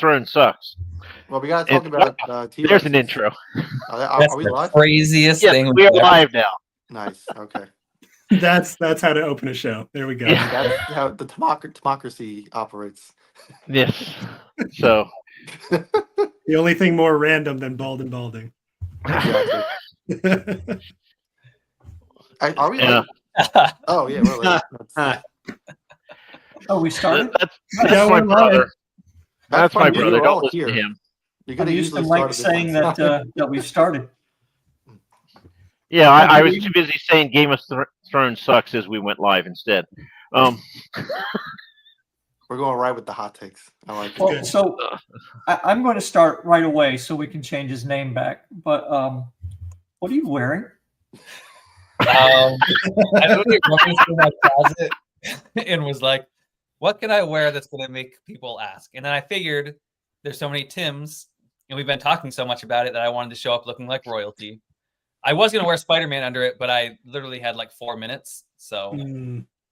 Thrones sucks. Well, we got to talk about T-Rexes. There's an intro. Are we live? Craziest thing. We are live now. Nice. Okay. That's how to open a show. There we go. Yeah. That's how the democracy operates. Yes. So The only thing more random than Bald&Balding. Exactly. Are we? Yeah. Oh yeah, we're late. Oh, we started? That's Yeah, my we're brother. live. That's my fine. brother. You're Don't all listen here. to him. You're I'm gonna used to usually Mike start saying at this that we've started. Yeah, I was too busy saying Game of Thrones sucks as we went live instead. We're going right with the hot takes. I like it. Well, so I'm going to start right away so we can change his name back. But what are you wearing? I literally went through my closet and was like, what can I wear that's going to make people ask? And then I figured there's so many Tims, and we've been talking so much about it that I wanted to show up looking like royalty. I was going to wear Spider-Man under it, but I literally had like 4 minutes. So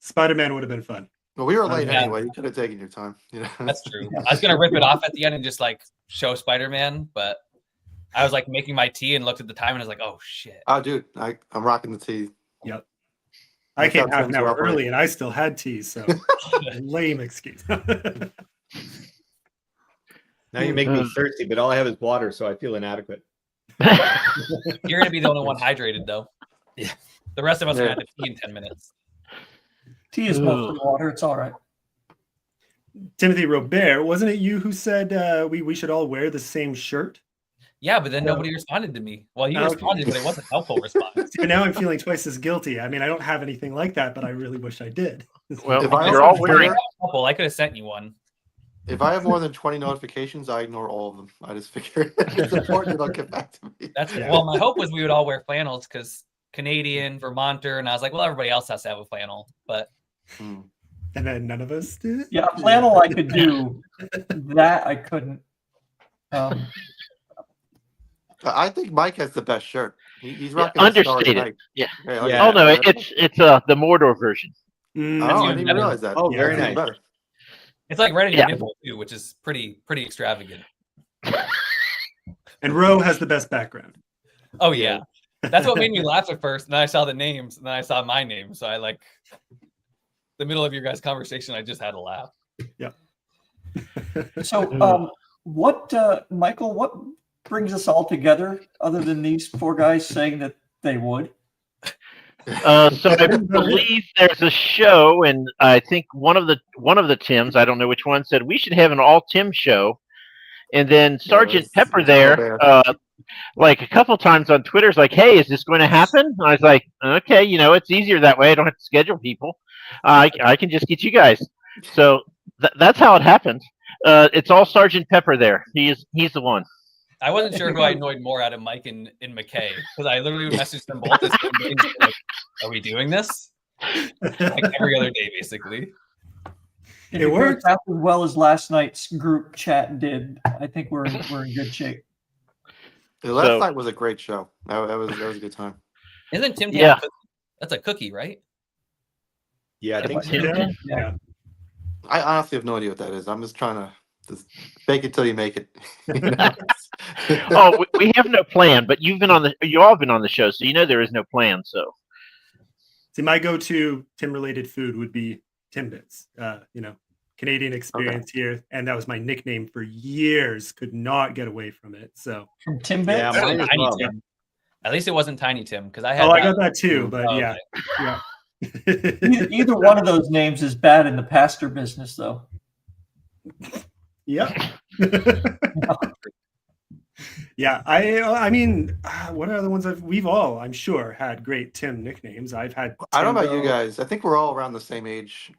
Spider-Man would have been fun. Well, we were late Yeah. anyway. You could have taken your time. You know? that's true. I was going to rip it off at the end and just like show Spider-Man, but I was like making my tea and looked at the time and I was like, oh shit. Oh, dude, I'm rocking the tee. Yep. I That's came how half an Tim's hour operate. early and I still had tea, so lame excuse. Now you make me thirsty, but all I have is water, so I feel inadequate. You're going to be the only one hydrated though. Yeah. The rest of us are going to have to pee in 10 minutes. Tea is mostly water. It's all right. Timothy Robert, wasn't it you who said we should all wear the same shirt? Yeah, but then nobody responded to me. Well, you Okay. responded, but it wasn't a helpful response. And now I'm feeling twice as guilty. I mean, I don't have anything like that, but I really wish I did. Well, If I you're also all wearing. wear- I could have sent you one. If I have more than 20 notifications, I ignore all of them. I just figure it's important they'll get back to me. That's Yeah. well, my hope was we would all wear flannels because Canadian, Vermonter, and I was like, well, everybody else has to have a flannel. But Hmm. And then none of us did. Yeah, flannel I could do. That I couldn't. I think Mike has the best shirt. He's Yeah, rocking the Starry understated. Night. Yeah. Yeah. Oh no, it's the Mordor version. Mm, Oh, I even didn't even better. realize that. Oh, Yeah, very That's even nice. better. it's like right in your Yeah. nipple too, which is pretty extravagant. And Roe has the best background. Oh yeah, that's what made me laugh at first. And then I saw the names, and then I saw my name. So I like the middle of your guys' conversation. I just had to laugh. So, what, Michael? What brings us all together, other than these four guys saying that they would? So I believe there's a show, and I think one of the Tims, I don't know which one, said we should have an all Tim show. And then Sergeant it's Pepper all there, like a couple times on Twitter's like, hey, is this going to happen? And I was like, okay, it's easier that way. I don't have to schedule people. I can just get you guys. So that's how it happened. It's all Sergeant Pepper there. He's the one. I wasn't sure who I annoyed more out of Mike and McKay because I literally would message them both as like, are we doing this? Like every other day, basically. If It it worked. worked out as well as last night's group chat did. I think we're in good shape. The last So- night was a great show. That was a good time. Isn't Tim? Yeah. That's a cookie, right? Yeah, I think so. Yeah. Yeah. I honestly have no idea what that is. I'm just trying to just fake it till you make it. You know? Oh, we have no plan, but you all have been on the show, so there is no plan. So See, my go-to Tim-related food would be Timbits. Canadian experience here, and that was my nickname for years. Could not get away from it. So, From Timbit? Yeah, mine as Tiny well. Tim. At least it wasn't Tiny Tim because I had. I got that too. But Oh, yeah, okay. yeah. Either one of those names is bad in the pastor business, though. Yep. Yeah, I mean, what are the ones we've all, I'm sure, had great Tim nicknames. I've had. I don't know about you Timbo. guys. I think we're all around the same age.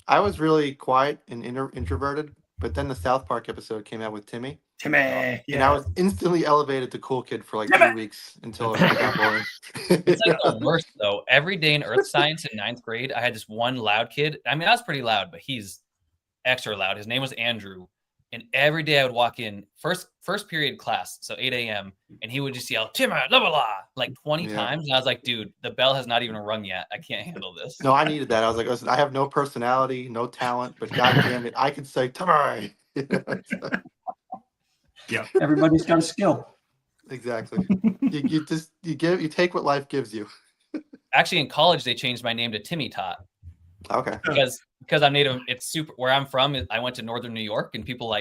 I was really quiet and introverted, but then the South Park episode came out with Timmy, Timmy. and I Yeah. was instantly elevated to cool kid for like 2 weeks until it got boring. It's like the worst though. Every day in earth science in 9th grade, I had this one loud kid. I mean, I was pretty loud, but he's extra loud. His name was Andrew. And every day I would walk in first period class, so 8 a.m. and he would just yell, Timmy, blah, blah, blah, like 20 Yeah. times. And I was like, dude, the bell has not even rung yet. I can't handle this. No, I needed that. I was like, listen, I have no personality, no talent, but God damn it, I can say Timmy. Yeah. Everybody's got a skill. Exactly. You take what life gives you. Actually, in college, they changed my name to Timmy Tot Okay. because I'm native. It's super where I'm from. I went to Northern New York, and people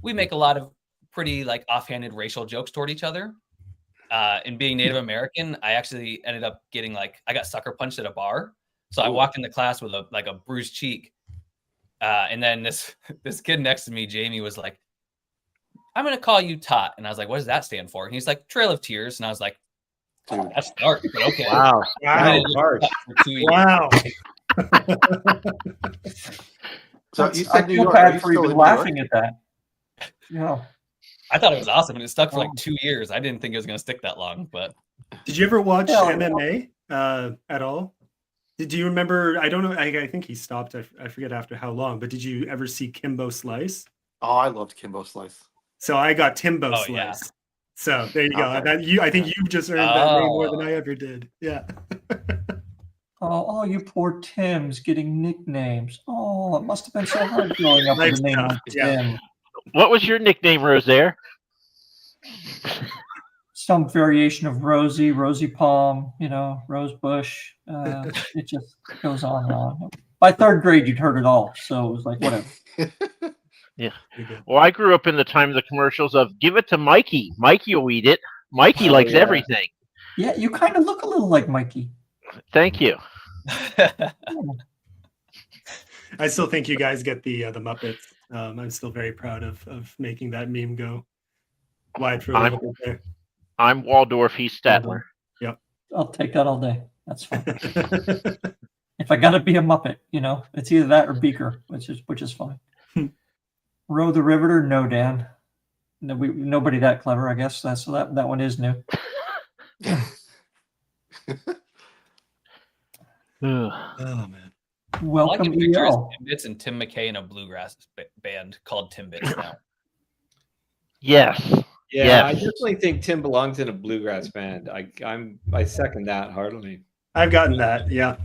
we make a lot of pretty offhanded racial jokes toward each other. And being Native American, I actually ended up getting I got sucker punched at a bar. So I walked into class with a bruised cheek. And then this kid next to me, Jamie, was like, "I'm going to call you Tot." And I was like, "What does that stand for?" And he's like, "Trail of Tears." And I was like, Dude. "That's dark, but okay." Wow. Wow. Harsh. For 2 years. Wow. So you I said New feel York. Are bad you for still even in New York? laughing at that. Yeah. I thought it was awesome, and it stuck for 2 years. I didn't think it was going to stick that long, but Did you ever watch Yeah. MMA at all? Did you remember? I don't know. I think he stopped. I forget after how long. But did you ever see Kimbo Slice? Oh, I loved Kimbo Slice. So I got Timbo Oh, Slice. yeah. So there you go. Okay. I think you just earned that name more than Oh. I ever did. Yeah. Oh, you poor Tims getting nicknames. Oh, it must have been so hard growing up with Life's a name tough, like yeah. Tim. What was your nickname, Rosaire? Some variation of Rosie, Rosie Palm, Rose Bush. It just goes on and on. By third grade, you'd heard it all. So it was like, whatever. Yeah. Pretty good. Well, I grew up in the time of the commercials of "Give it to Mikey. Mikey will eat it. Mikey Oh, likes yeah. everything." Yeah, you kind of look a little like Mikey. Thank you. I still think you guys get the Muppets. I'm still very proud of making that meme go wide for a little bit there. I'm Waldorf. He's Statler. I'll take that all day. That's fine. If I got to be a Muppet, it's either that or Beaker, which is fine. Row the Riveter, no, Dan. No, nobody that clever, I guess. That one is new. Ugh. Oh man. I like Welcome, the picture of EL. Timbits and Tim McKay in a bluegrass band called Timbits now. Yes. Yeah, Yes. I definitely think Tim belongs in a bluegrass band. I second that heartily. I've gotten that. Yeah.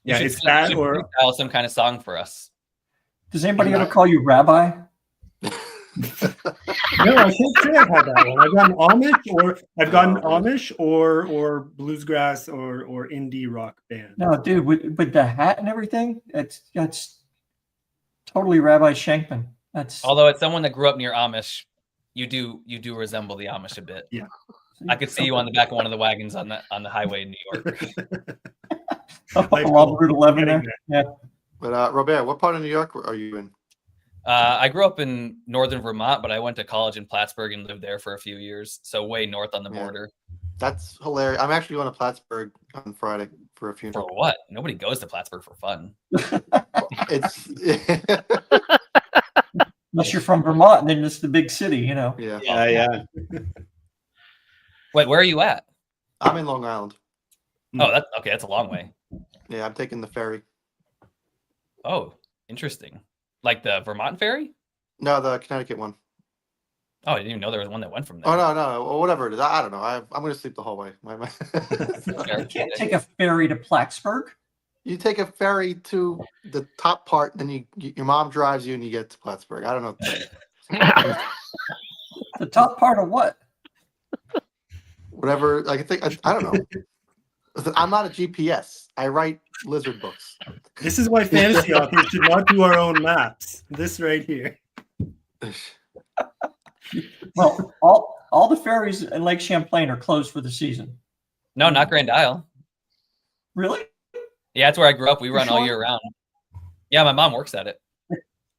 You Yeah, should it's that or freestyle some kind of song for us. Does anybody ever call you Rabbi? no, I can't say I've had that one. I've gotten Amish or bluegrass or indie rock band. No, dude, with the hat and everything, that's totally Rabbi Shankman. That's Although it's someone that grew up near Amish, you do resemble the Amish a bit. Yeah. I could see you on the back of one of the wagons on the highway in New York. along Route 11 there. Yeah. But Robert, what part of New York are you in? I grew up in northern Vermont, but I went to college in Plattsburgh and lived there for a few years, so way north on the border. That's hilarious. I'm actually going to Plattsburgh on Friday for a funeral. For what? Nobody goes to Plattsburgh for fun. It's Unless you're from Vermont, and then it's the big city, yeah. Yeah. Wait, where are you at? I'm in Long Island. Oh, that's a long way. Yeah, I'm taking the ferry. Oh, interesting. Like the Vermont ferry? No, the Connecticut one. Oh, I didn't even know there was one that went from there. Oh no, or whatever it is. I don't know. I'm going to sleep the whole way. You can't take a ferry to Plattsburgh. You take a ferry to the top part, then your mom drives you, and you get to Plattsburgh. I don't know. The top part of what? Whatever. I don't know. Listen, I'm not a GPS. I write lizard books. This is why fantasy authors should not do our own maps. This right here. Well, all the ferries in Lake Champlain are closed for the season. No, not Grand Isle. Really? Yeah, that's where I grew up. We run all sure? year round. Yeah, my mom works at it.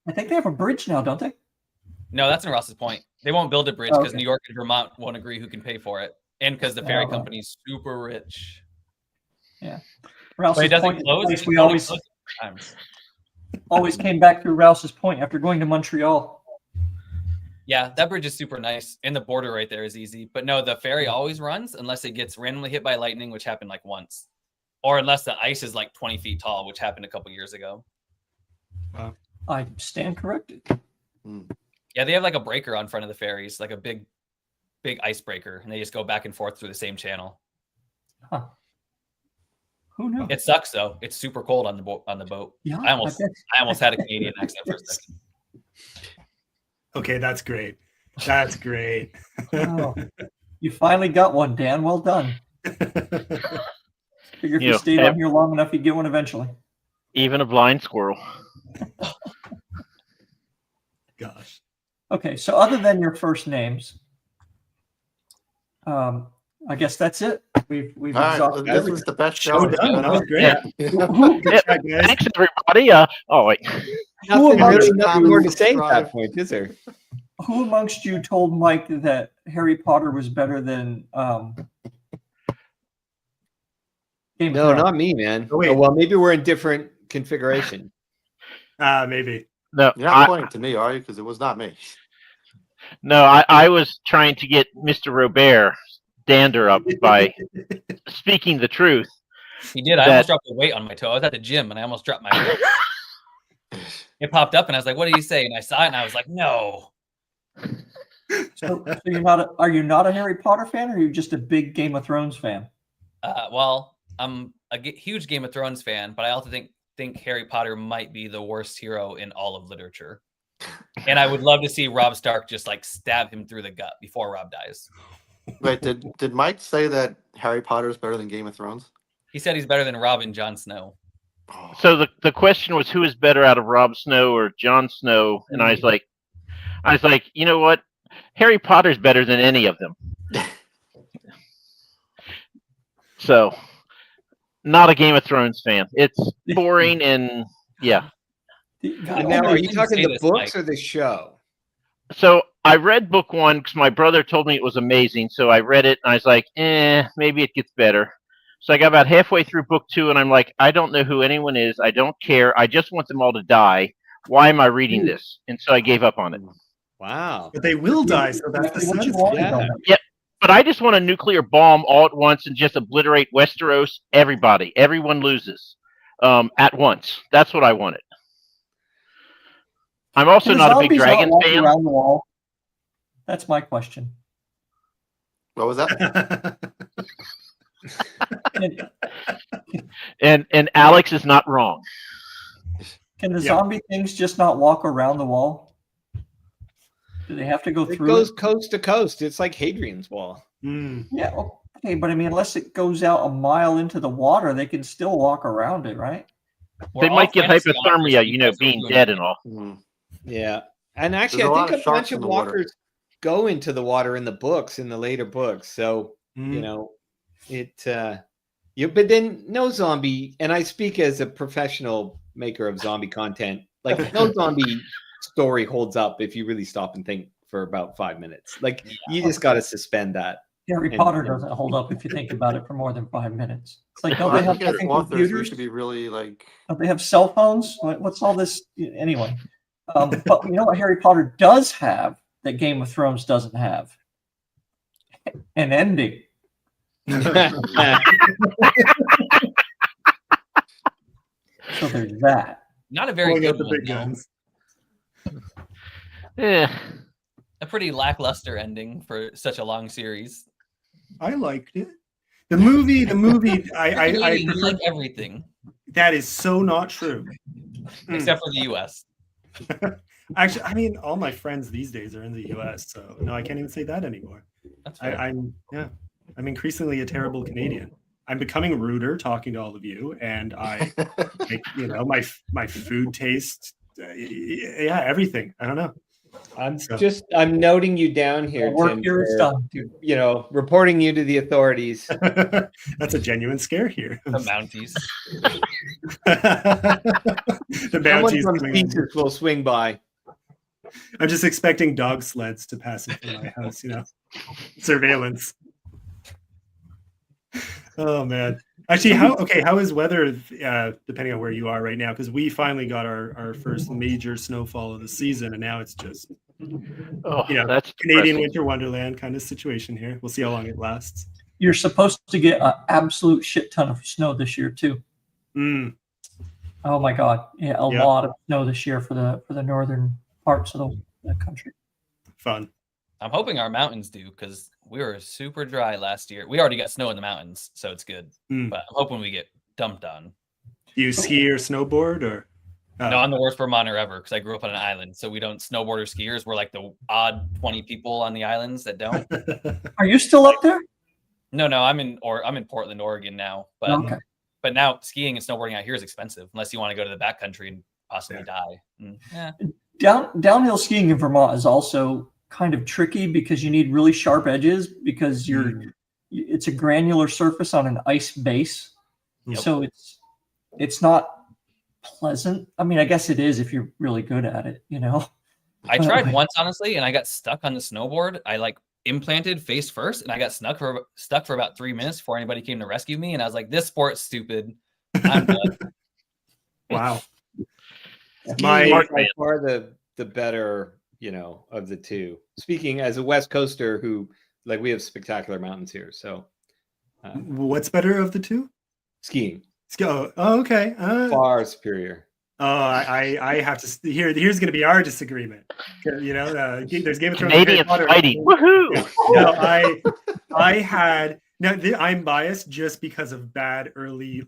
I think they have a bridge now, don't they? No, that's in Ross's Point. They won't build a bridge because Okay. New York and Vermont won't agree who can pay for it, and because the ferry Oh. company's super rich. Rouse's But it doesn't Point, close. place It's we only always closed sometimes. always came back through Rouse's Point after going to Montreal. Yeah, that bridge is super nice, and the border right there is easy. But no, the ferry always runs unless it gets randomly hit by lightning, which happened like once, or unless the ice is like 20 feet tall, which happened a couple years ago. I stand corrected. Yeah, they have like a breaker on front of the ferries, like a big icebreaker, and they just go back and forth through the same channel. Huh. Who knew? It sucks though; it's super cold on the boat. Yeah, I almost bet. had a Canadian accent for a second. Okay, that's great. That's great. Oh, you finally got one, Dan. Well done. Figure if you stayed on here long enough, you'd get one eventually. Even a blind squirrel. Gosh. Okay, so other than your first names, I guess that's it. We've All right, exhausted this everything. was the best Show show. done. That was great. Yeah. Good chat, guys. Thanks, everybody. Oh, wait. Nothing among really, you- nothing more to say at subscribe? that point, is there? Who amongst you told Mike that Harry Potter was better than Game of No, Thrones? not me, man. Oh, wait. Oh, well, maybe we're in different configuration. Maybe. No, You're not pointing to me, are you? Because it was not me. I was trying to get Mr. Robert dander up by speaking the truth. He did. I almost dropped a weight on my toe. I was at the gym and I almost dropped my weight. It popped up and I was like, "What did he say?" And I saw it and I was like, "No." So you're not are you not a Harry Potter fan, or are you just a big Game of Thrones fan? Well, I'm a huge Game of Thrones fan, but I also think Harry Potter might be the worst hero in all of literature. And I would love to see Rob Stark just like stab him through the gut before Rob dies. Wait, did Mike say that Harry Potter is better than Game of Thrones? He said he's better than Rob and Jon Snow. Oh. So the question was, who is better out of Rob Snow or Jon Snow? And I was like, you know what? Harry Potter's better than any of them. So, not a Game of Thrones fan. It's boring and yeah. And now, are you talking the books or the show? So I read book 1 because my brother told me it was amazing. So I read it and I was like, maybe it gets better. So I got about halfway through book 2 and I'm like, I don't know who anyone is. I don't care. I just want them all to die. Why am I reading this? And so I gave up on it. Wow. But they will die, so that's the What you sense. want, Yeah. But I just want a nuclear bomb all at once and just obliterate Westeros. Everybody, everyone loses at once. That's what I wanted. I'm also Can the not a big zombies not Dragons walk fan. around the wall? That's my question. What was that? And Alex is not wrong. Can the Yeah. zombie things just not walk around the wall? Do they have to go It through goes it? coast to coast. It's like Hadrian's Wall. Mm. Yeah, okay, but I mean, unless it goes out a mile into the water, they can still walk around it, right? They might get hypothermia, being dead and all. Hmm. Yeah. And actually, There's a I lot think of a bunch sharks of in the water. walkers go into the water in the books, in the later books. So, Mm. But then no zombie, and I speak as a professional maker of zombie content, like no zombie story holds up if you really stop and think for about 5 minutes. Like you just got to suspend that. Harry And- Potter and- doesn't hold up if you think about it for more than 5 minutes. It's like, don't I they have think as fucking authors, we computers? should be really like. Don't they have cell phones? What's all this? Anyway, but you know what Harry Potter does have that Game of Thrones doesn't have? An ending. So there's that. Not a very Pulling out good the one, big though. guns. A pretty lackluster ending for such a long series. I liked it. The movie. I You prefer, like everything that is so not true. except for the U.S. Actually, I mean, all my friends these days are in the U.S., so no, I can't even say that anymore. That's fair. I'm increasingly a terrible Canadian. I'm becoming ruder talking to all of you, and I, my food taste, everything. I don't know. I'm noting you down here, The work Tim, here is for, done, dude. reporting you to the authorities. That's a genuine scare here. The Mounties. The Someone bounties from coming in. Teachers will swing by. I'm just expecting dog sleds to pass in front of my house, surveillance. Oh man. Actually, how is weather depending on where you are right now? Because we finally got our first major snowfall of the season, and now it's just That's Canadian depressing. winter wonderland kind of situation here. We'll see how long it lasts. You're supposed to get an absolute shit ton of snow this year too. Mm. Oh my god, yeah, a lot of snow this year for the northern parts of the country. Fun. I'm hoping our mountains do because we were super dry last year. We already got snow in the mountains, so it's good. Mm. But I'm hoping we get dumped on. Do you ski or snowboard or? No, I'm the worst Vermonter ever because I grew up on an island. So we don't snowboard or skiers. We're like the odd 20 people on the islands that don't. Are you still up there? No, I'm in Portland, Oregon now. But Okay. but now skiing and snowboarding out here is expensive unless you want to go to the backcountry and possibly die. Yeah. Downhill skiing in Vermont is also kind of tricky because you need really sharp edges because it's a granular surface on an ice base. Yep. So it's not pleasant. I mean, I guess it is if you're really good at it, you know. I tried once, honestly, and I got stuck on the snowboard. I like implanted face first, and I got stuck for about 3 minutes before anybody came to rescue me. And I was like, "This sport's stupid. I'm done." Wow. Skiing is by far the better, of the two. Speaking as a West Coaster who, we have spectacular mountains here. So what's better of the two? Skiing. Oh, okay. Far superior. Oh, I have to here's going to be our disagreement. There's Game of Thrones. Canadian fighting. Woohoo! I'm biased just because of bad early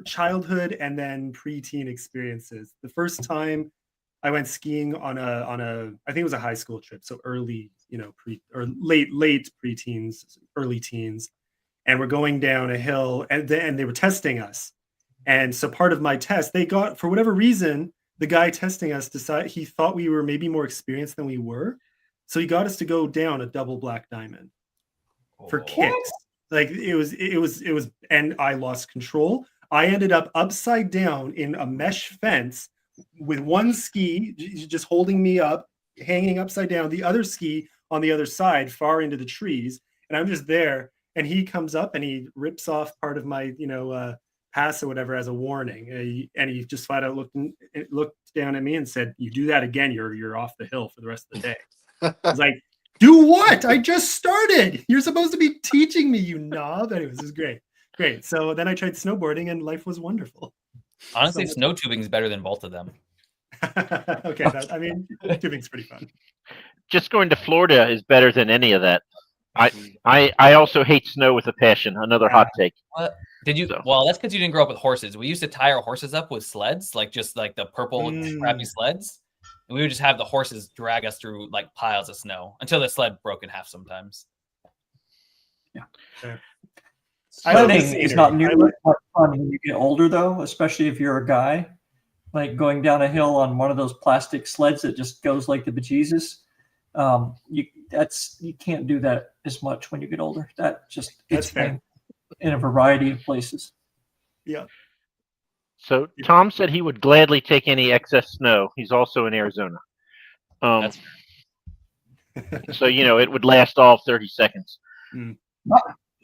childhood and then preteen experiences. The first time I went skiing on a I think it was a high school trip, so early, late preteens, early teens, and we're going down a hill, and they were testing us. And so part of my test, they got, for whatever reason, the guy testing us decided he thought we were maybe more experienced than we were. So he got us to go down a double black diamond for kicks. It was, and I lost control. I ended up upside down in a mesh fence with one ski just holding me up, hanging upside down, the other ski on the other side, far into the trees. And I'm just there. And he comes up and he rips off part of my, pass or whatever as a warning, and he just flat out looked down at me and said, "You do that again, you're off the hill for the rest of the day." I was like, "Do what? I just started. You're supposed to be teaching me, you knob." Anyways, it was great. So then I tried snowboarding, and life was wonderful. Honestly, snow tubing is better than both of them. Okay, tubing's pretty fun. Just going to Florida is better than any of that. I also hate snow with a passion. Another hot take. What? Did you? Well, that's because you didn't grow up with horses. We used to tie our horses up with sleds, just the purple crappy sleds, and we would just have the horses drag us through piles of snow until the sled broke in half sometimes. Yeah. Sure. Sledding is not nearly as fun when you get older, though, especially if you're a guy. Going down a hill on one of those plastic sleds that just goes like the bejesus. You can't do that as much when you get older. That's fair. In a variety of places. Yeah. So Tom said he would gladly take any excess snow. He's also in Arizona. So it would last all 30 seconds.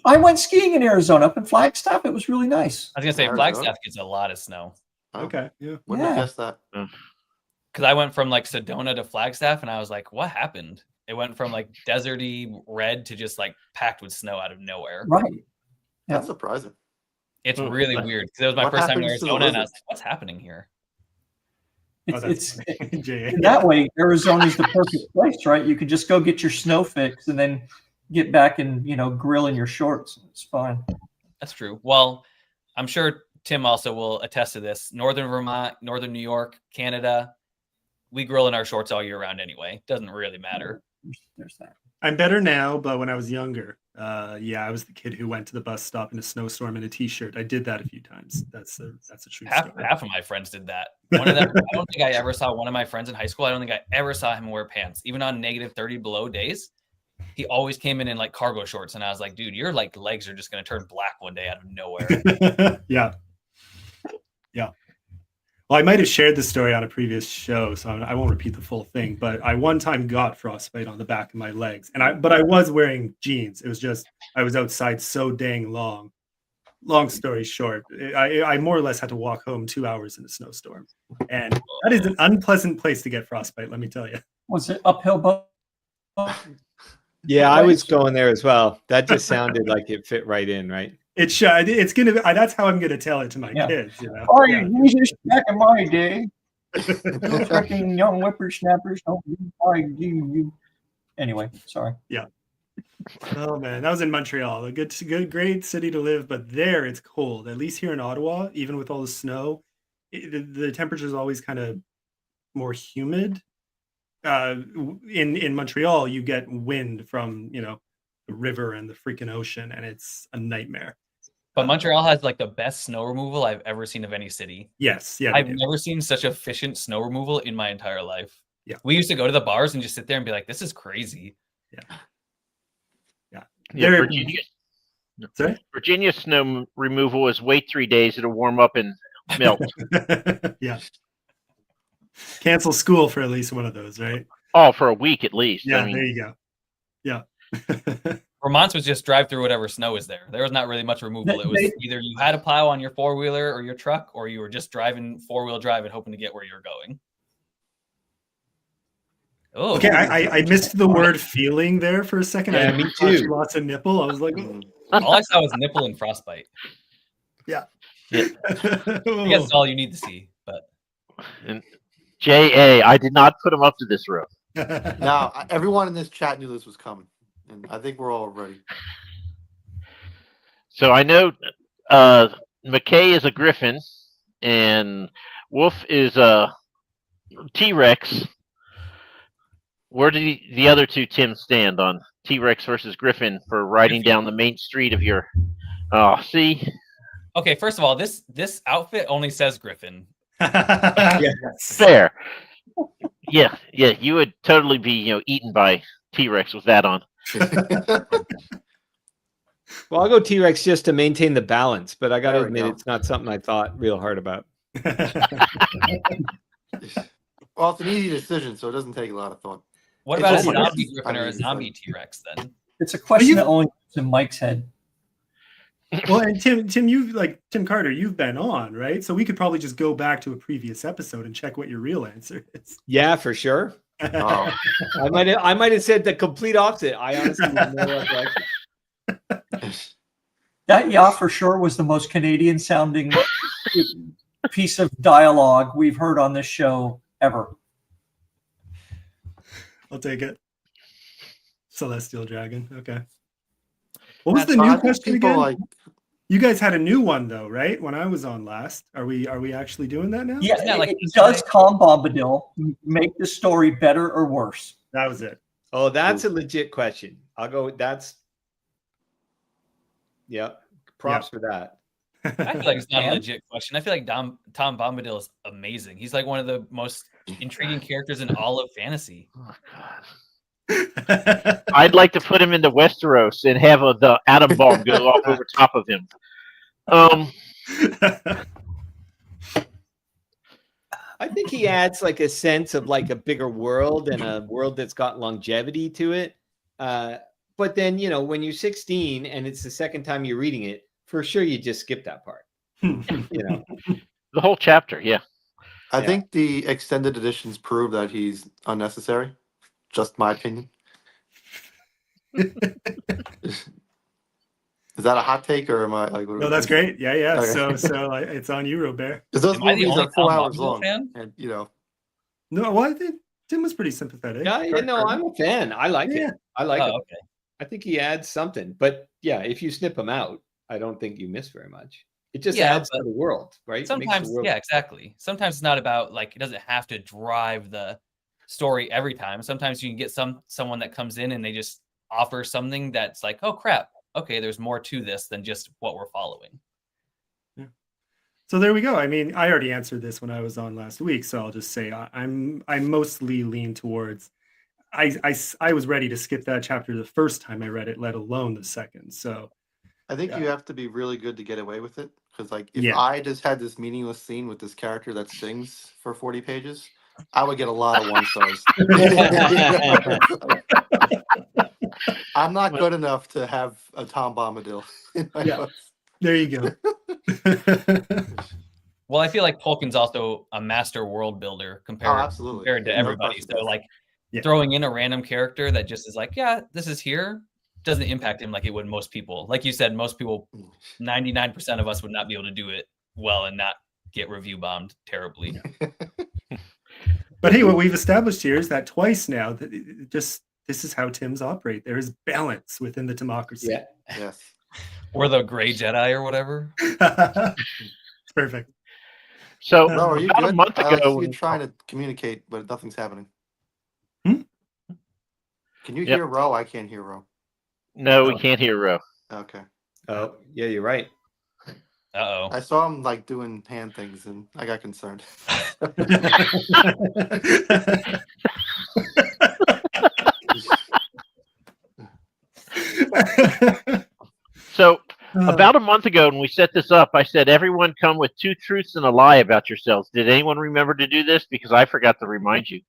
I went skiing in Arizona up in Flagstaff. It was really nice. I was gonna say Flagstaff gets a lot of snow. Okay. Yeah. Wouldn't have guessed that. Because I went from Sedona to Flagstaff, and I was like, "What happened?" It went from deserty red to just packed with snow out of nowhere. Right. Yeah. That's surprising. It's really weird because it was my first time in Arizona, and I was like, "What's happening here?" It's in that way, Arizona is the perfect place, right? You could just go get your snow fix and then get back and grill in your shorts. It's fine. That's true. Well, I'm sure Tim also will attest to this. Northern Vermont, Northern New York, Canada, we grill in our shorts all year round anyway. Doesn't really matter. There's that. I'm better now, but when I was younger, I was the kid who went to the bus stop in a snowstorm in a t-shirt. I did that a few times. That's a true story. Half of my friends did that. One of them, I don't think I ever saw one of my friends in high school. I don't think I ever saw him wear pants, even on negative 30 below days. He always came in cargo shorts, and I was like, "Dude, your legs are just going to turn black one day out of nowhere." Yeah. Well, I might have shared this story on a previous show, so I won't repeat the full thing. But I one time got frostbite on the back of my legs, but I was wearing jeans. It was just I was outside so dang long. Long story short, I more or less had to walk home 2 hours in a snowstorm, and that is an unpleasant place to get frostbite. Let me tell you. Was it uphill? Yeah, I was going there as well. That just sounded like it fit right in, right? It's gonna. That's how I'm gonna tell it to my kids. Oh, you just back in my day. You fucking young whippersnappers don't you. Anyway, sorry. Yeah. Oh man, that was in Montreal. A good, great city to live, but there it's cold. At least here in Ottawa, even with all the snow, the temperature is always kind of more humid. In Montreal, you get wind from the river and the freaking ocean, and it's a nightmare. But Montreal has like the best snow removal I've ever seen of any city. Yes, yeah, I've never seen such efficient snow removal in my entire life. Yeah. We used to go to the bars and just sit there and be like, this is crazy. Yeah, They're- Sorry? Virginia snow removal is wait 3 days. It'll warm up and melt. Yeah. Cancel school for at least one of those, right? Oh, for a week at least. Yeah, I mean, there you go. Yeah. Vermont's was just drive through whatever snow is there. There was not really much removal. It was either you had a plow on your 4-wheeler or your truck, or you were just driving 4-wheel drive and hoping to get where you're going. Oh, Okay, I missed the word feeling there for a second. Yeah, I me thought too. Lots of nipple. I was like, all I saw was nipple and frostbite. I guess that's all you need to see. But J.A., I did not put him up to this room. Now, everyone in this chat knew this was coming, and I think we're all ready. So I know McKay is a griffin, and Wolf is a T-Rex. Where do the other two Tims stand on T-Rex versus Griffin for riding down the main street of your... Oh, see? okay, first of all, this outfit only says Griffin. Fair. Yeah, you would totally be, eaten by T-Rex with that on. Well, I'll go T-Rex just to maintain the balance, but I got to There we admit go. it's not something I thought real hard about. Well, it's an easy decision, so it doesn't take a lot of thought. What It's about a also- zombie Griffin or a I mean, zombie T-Rex then? It's a question you- that only goes in Mike's head. Well, and Tim, Tim Carter, you've been on, right? So we could probably just go back to a previous episode and check what your real answer is. Yeah, for sure. Oh, I might have said the complete opposite. I honestly have no recollection. That yeah, for sure, was the most Canadian sounding piece of dialogue we've heard on this show ever. I'll take it. Celestial Dragon. Okay. What was the I new think question people again? like You guys had a new one though, right? When I was on last. Are we actually doing that now? Yeah, Isn't that like does Tom Bombadil make the story better or worse? That was it. Oh, that's a legit question. I'll go. That's yeah. Props for that. I feel like it's not a And? legit question. I feel like Tom Bombadil is amazing. He's like one of the most intriguing characters in all of fantasy. Oh, God. I'd like to put him into Westeros and have the atom bomb go off over top of him. I think he adds like a sense of like a bigger world and a world that's got longevity to it. But then, when you're 16 and it's the second time you're reading it, for sure you just skip that part. The whole chapter, yeah. I Yeah. think the extended editions prove that he's unnecessary. Just my opinion. Is that a hot take or am I like? No, that's great. Yeah. Okay. So it's on you, Robert. Because those Am I the movies only are 4 Tom hours Bombadil long, fan? and No, well, I think Tim was pretty sympathetic. Yeah, no, I'm a fan. I like Yeah. it. I like Oh, it. okay. I think he adds something. But yeah, if you snip him out, I don't think you miss very much. It just Yeah, adds to but the world, right? Makes the Sometimes, world- yeah, exactly. Sometimes it's not about like it doesn't have to drive the story every time. Sometimes you can get someone that comes in and they just offer something that's like, oh crap, okay, there's more to this than just what we're following. So there we go. I mean, I already answered this when I was on last week, so I'll just say I mostly lean towards. I was ready to skip that chapter the first time I read it, let alone the second. So I think Yeah. you have to be really good to get away with it. Because like, if Yeah. I just had this meaningless scene with this character that sings for 40 pages, I would get a lot of 1 stars. I'm not good enough to have a Tom Bombadil in my Yeah. books. there you go. Well, I feel like Tolkien's also a master world builder Oh, compared absolutely. to No everybody. question. So like Yeah. throwing in a random character that just is like, yeah, this is here, doesn't impact him like it would most people. Like you said, most people, 99% of us would not be able to do it well and not get review bombed terribly. But hey, what we've established here is that twice now that this is how Tims operate. There is balance within the democracy. Yeah. Yes. Or the gray Jedi or whatever. It's perfect. So Ro, are you about a good? month I like ago, see you trying to communicate, but nothing's happening. Hmm? Can you Yep. hear Ro? I can't hear Ro. no, we Oh. can't hear Ro. Okay. Oh, yeah, you're right. Uh-oh. I saw him like doing hand things, and I got concerned. So about a month ago, when we set this up, I said, everyone come with 2 truths and a lie about yourselves. Did anyone remember to do this? Because I forgot to remind you.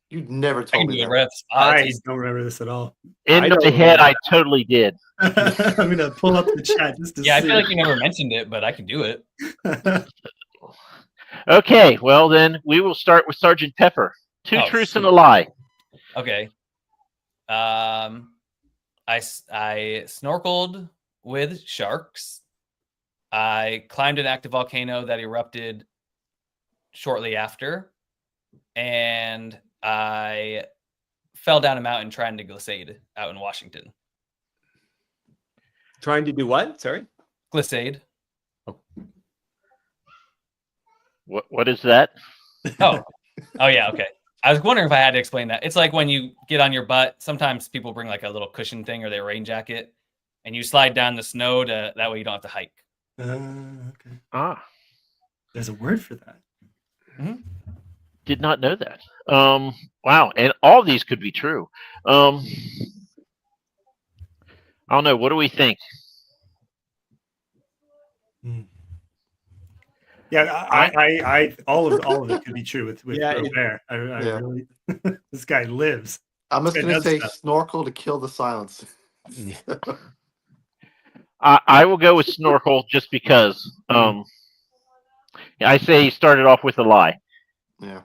You never I can told do me it that. right at the spot. I It's easy. don't remember this at all. In I my don't head, remember. I totally did. I'm gonna pull up the chat just to Yeah, I see. feel like you never mentioned it, but I can do it. Okay, well then we will start with Sergeant Pepper. 2 Oh, truths and sweet. a lie. Okay. I snorkeled with sharks. I climbed an active volcano that erupted shortly after, and I fell down a mountain trying to glissade out in Washington. Trying to do what? Sorry. Glissade. What is that? Oh, yeah. Okay. I was wondering if I had to explain that. It's like when you get on your butt. Sometimes people bring like a little cushion thing or their rain jacket, and you slide down the snow that way you don't have to hike. Okay. Ah, There's a word for that. did not know that. Wow, and all these could be true. I don't know. What do we think? Yeah, I all of it could be true with Yeah, Robert. I Yeah. really, this guy lives. I'm just It gonna does say stuff. snorkel to kill the silence. I will go with snorkel just because. I say he started off with a lie. Yeah.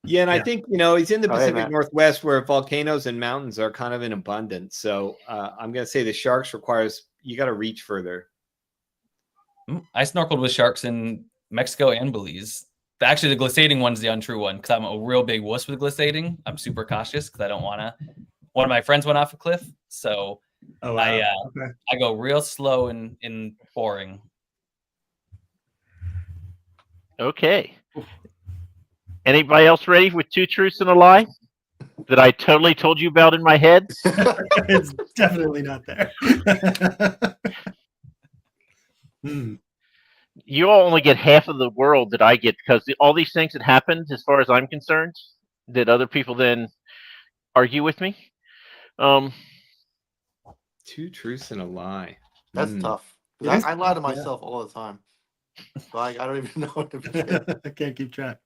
Yeah, and I Yeah. think he's in the Oh, hey, Pacific Matt. Northwest where volcanoes and mountains are kind of in abundance. So I'm going to say the sharks requires you got to reach further. I snorkeled with sharks in Mexico and Belize. Actually, the glissading one's the untrue one because I'm a real big wuss with glissading. I'm super cautious because I don't want to. One of my friends went off a cliff, so Oh wow. Okay. I go real slow and boring. Okay. Anybody else ready with 2 truths and a lie that I totally told you about in my head? It's definitely not there. You all only get half of the world that I get because all these things that happened, as far as I'm concerned, did other people then argue with me? 2 truths and a lie. That's tough. It is I lie to tough, yeah. myself all the time. So I don't even know what to say. I can't keep track.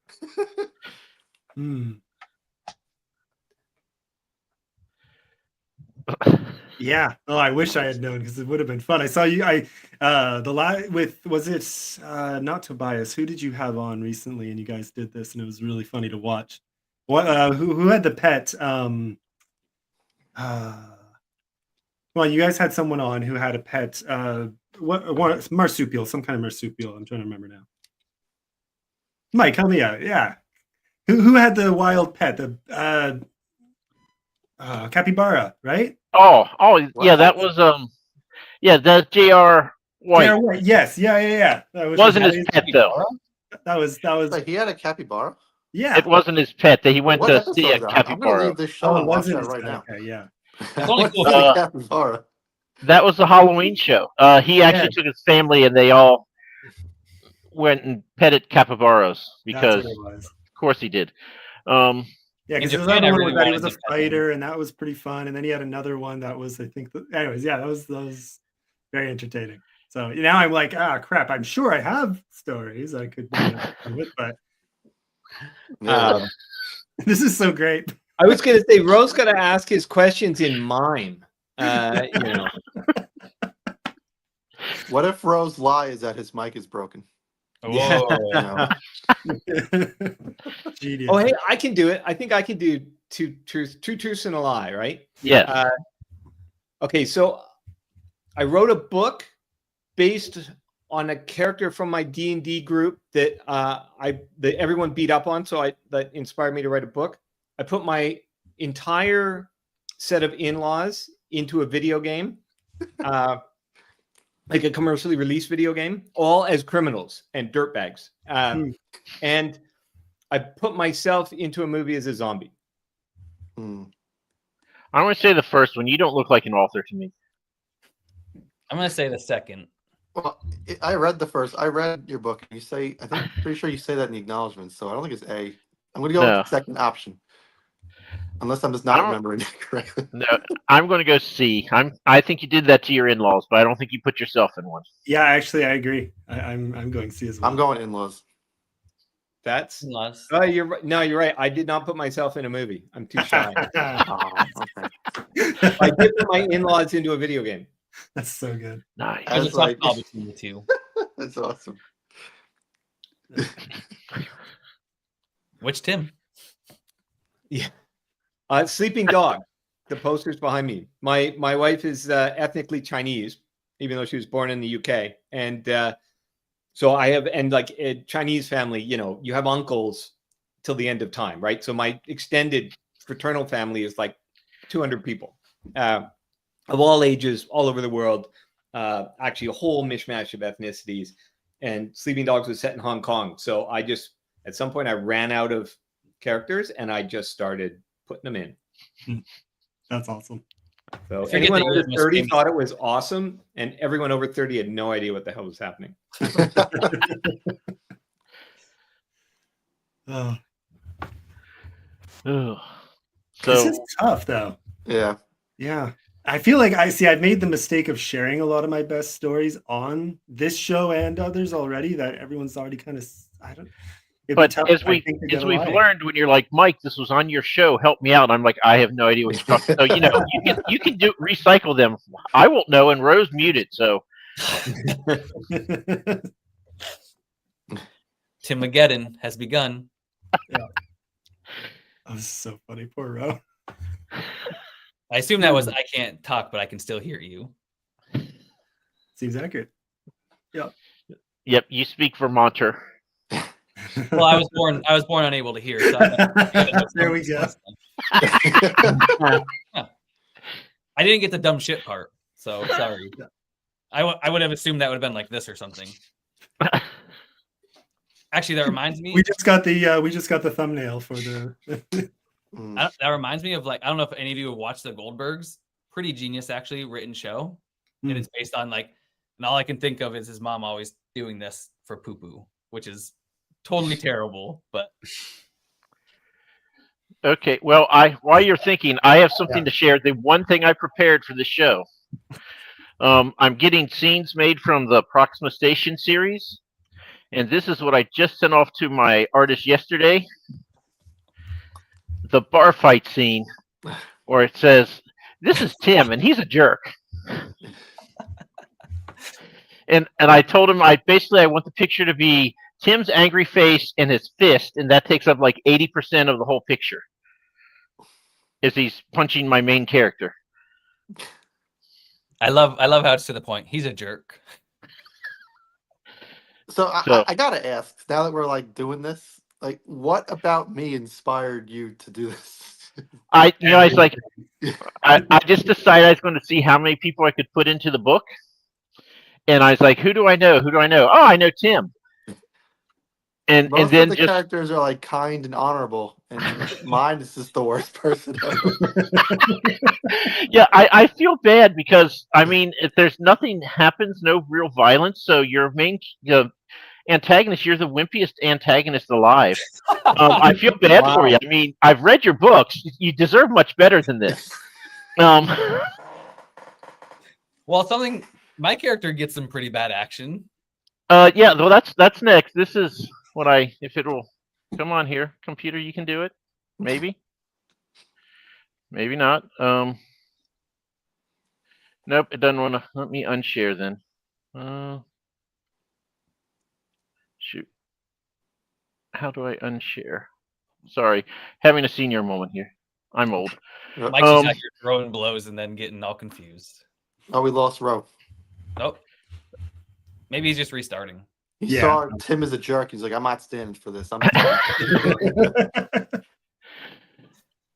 Yeah. Oh, I wish I had known because it would have been fun. I saw you. The lie with was it not Tobias? Who did you have on recently? And you guys did this, and it was really funny to watch. What? Who had the pet? Well, you guys had someone on who had a pet. What marsupial? Some kind of marsupial. I'm trying to remember now. Mike, help me out. Yeah. Who had the wild pet? The capybara, right? Oh, What? yeah, that was that's J.R. White. J.R. White. Yes, yeah. That Wasn't his pet though. That was Like he had a capybara. yeah. It wasn't his pet. That he went What to episode see is a that? I'm gonna capybara. leave this show Oh, it and watch wasn't that his right pet. now. Okay, yeah. only What's cool a capybara? That was the Halloween show. He actually took his family and they all went and petted capybaras because, That's what it was. of course, he did. Yeah, In because Japan, the I other one really was that he was wanted a to pet him. fighter, and that was pretty fun. And then he had another one that was, I think, anyways, yeah, that was very entertaining. So now I'm like, crap. I'm sure I have stories I could have fun with, but Yeah. this is so great. I was going to say Rose got to ask his questions in mime. What if Ro's lie is that his mic is broken? Whoa. Genius. Oh, hey, I can do it. I think I can do two truths and a lie, right? Yes. Okay, so I wrote a book based on a character from my D&D group that that everyone beat up on, so that inspired me to write a book. I put my entire set of in-laws into a video game. like a commercially released video game, all as criminals and dirtbags. And I put myself into a movie as a zombie. Hmm. I want to say the first one. You don't look like an author to me. I'm gonna say the second. Well, I read the first. I read your book. And you say, I think, pretty sure you say that in the acknowledgments. So I don't think it's A. I'm going to go No. with the second option, unless I'm just I not don't- remembering it correctly. No, I'm going to go C. I think you did that to your in-laws, but I don't think you put yourself in one. Yeah, actually, I agree. I'm going C as well. I'm going in-laws. That's Unless oh, you're right. No, you're right. I did not put myself in a movie. I'm too shy. Oh, okay. I did put my in-laws into a video game. That's so good. Nice. there's a That's tough like- call between the two. That's awesome. Which Tim? Sleeping Dog. The poster's behind me. My wife is ethnically Chinese, even though she was born in the UK. And so I have, and like a Chinese family, you know, you have uncles till the end of time, right? So my extended fraternal family is like 200 people of all ages, all over the world. Actually, a whole mishmash of ethnicities. And Sleeping Dogs was set in Hong Kong. So I just, at some point, I ran out of characters and I just started putting them in. That's awesome. So forget anyone that you're under the most 30 famous- thought it was awesome, and everyone over 30 had no idea what the hell was happening. Oh, Ugh. this So is tough, though. Yeah. Yeah. I feel like I've made the mistake of sharing a lot of my best stories on this show and others already that everyone's already kind of, I don't, it'd be but tough, as I think, to get we've away. learned, when you're like, Mike, this was on your show, help me out. I'm like, I have no idea what you're talking. So you can do recycle them. I won't know, and Rose muted. So Tim Mageddon has begun. Oh, this is so funny. Poor Ro. I assume that was I can't talk, but I can still hear you. Seems accurate. yep, you speak Vermonter. Well, I was born unable to hear. So I There we go. I didn't get the dumb shit part, so sorry. I would have assumed that would have been like this or something. Actually, that reminds me. We just got the thumbnail for the. Mm. That reminds me of, like, I don't know if any of you have watched the Goldbergs. Pretty genius, actually, written show, and it's based on, like, and all I can think of is his mom always doing this for poo poo, which is totally terrible. But Okay, well, while you're thinking, I have something to share. The one thing I prepared for the show, I'm getting scenes made from the Proxima Station series, and this is what I just sent off to my artist yesterday. The bar fight scene, where it says, "This is Tim, and he's a jerk." And I told him I want the picture to be Tim's angry face and his fist, and that takes up like 80% of the whole picture, as he's punching my main character. I love how it's to the point. He's a jerk. So So- I gotta ask, now that we're like doing this, like, what about me inspired you to do this? I was like, I just decided I was going to see how many people I could put into the book, and I was like, who do I know? Who do I know? Oh, I know Tim. And Most then of the just characters are like kind and honorable, and mine is just the worst person ever. yeah, I feel bad because I mean, if there's nothing happens, no real violence, so your main antagonist, you're the wimpiest antagonist alive. I feel bad for you. I mean, I've read your books. You deserve much better than this. Well, my character gets some pretty bad action. Yeah, well, that's next. This is what if it'll come on here, computer, you can do it. Maybe not. Nope, it doesn't want to let me unshare then. Shoot. How do I unshare? Sorry, having a senior moment here. I'm old. Mike's just out here throwing blows and then getting all confused. Oh, we lost Ro. Nope. Maybe he's just restarting. He Yeah. saw Tim as a jerk. He's like, I'm not standing for this. I'm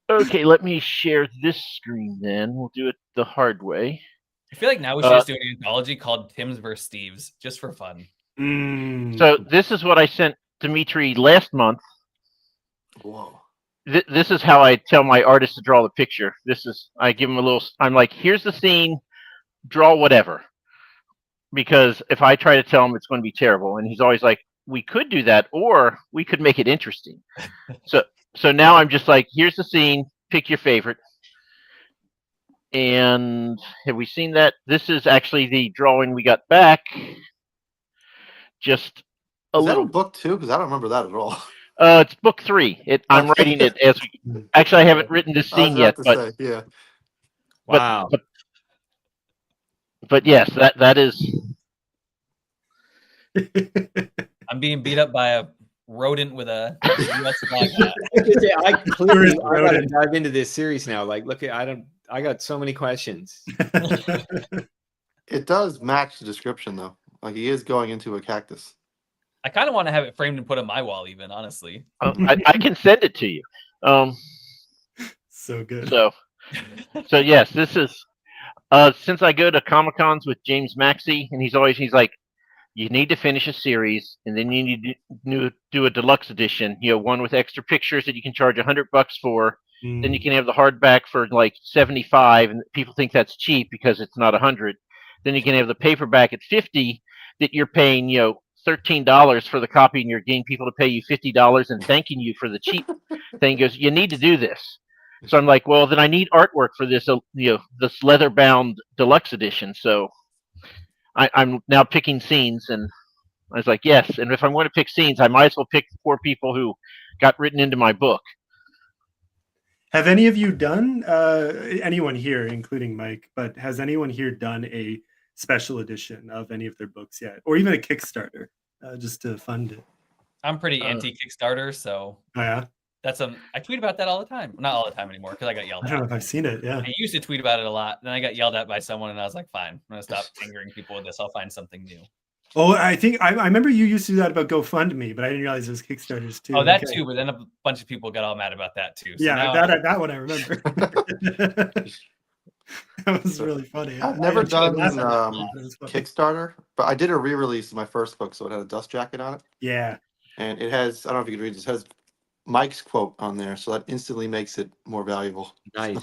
Okay, let me share this screen then. We'll do it the hard way. I feel like now we should just do an anthology called Tim's vs. Steve's, just for fun. So this is what I sent Dimitri last month. Whoa. This is how I tell my artist to draw the picture. I give him a little. I'm like, here's the scene, draw whatever. Because if I try to tell him, it's going to be terrible, and he's always like, we could do that, or we could make it interesting. So now I'm just like, here's the scene, pick your favorite. And have we seen that? This is actually the drawing we got back. Just a Is that little. a book too? Because I don't remember that at all. It's book 3. I'm writing it as we. Actually, I haven't written this I was scene about yet, to but say, yeah. Wow. but yes, that is. I'm being beat up by a rodent with a US flag hat. I clearly I gotta Rodent. dive into this series now. Like, look, I got so many questions. It does match the description though. Like he is going into a cactus. I kind of want to have it framed and put on my wall, even honestly. I can send it to you. So good. So yes, this is. Since I go to Comic Cons with James Maxey, and he's like, you need to finish a series, and then you need to do a deluxe edition. One with extra pictures that you can charge $100 for. Then you can have the hardback for like $75, and people think that's cheap because it's not $100. Then you can have the paperback at $50 that you're paying, $13 for the copy, and you're getting people to pay you $50 and thanking you for the cheap thing. He goes, you need to do this. So I'm like, well, then I need artwork for this, this leather-bound deluxe edition. So I'm now picking scenes, and I was like, yes. And if I'm going to pick scenes, I might as well pick the 4 people who got written into my book. Have any of you done, anyone here, including Mike, but has anyone here done a special edition of any of their books yet? Or even a Kickstarter, just to fund it? I'm pretty anti-Kickstarter, so Oh, yeah? I tweet about that all the time. Not all the time anymore, because I got yelled I don't know at. if I've seen it, yeah. I used to tweet about it a lot. Then I got yelled at by someone, and I was like, fine, I'm going to stop angering people with this. I'll find something new. Oh, I think I remember you used to do that about GoFundMe, but I didn't realize there was Kickstarters too. Oh, that too, but then a bunch of people got all mad about that too. So Yeah, now, that one I remember. That was really funny. I've never done It was funny. Kickstarter, but I did a re-release of my first book, so it had a dust jacket on it, Yeah. and it has, I don't know if you can read this, it has Mike's quote on there, so that instantly makes it more valuable. Nice.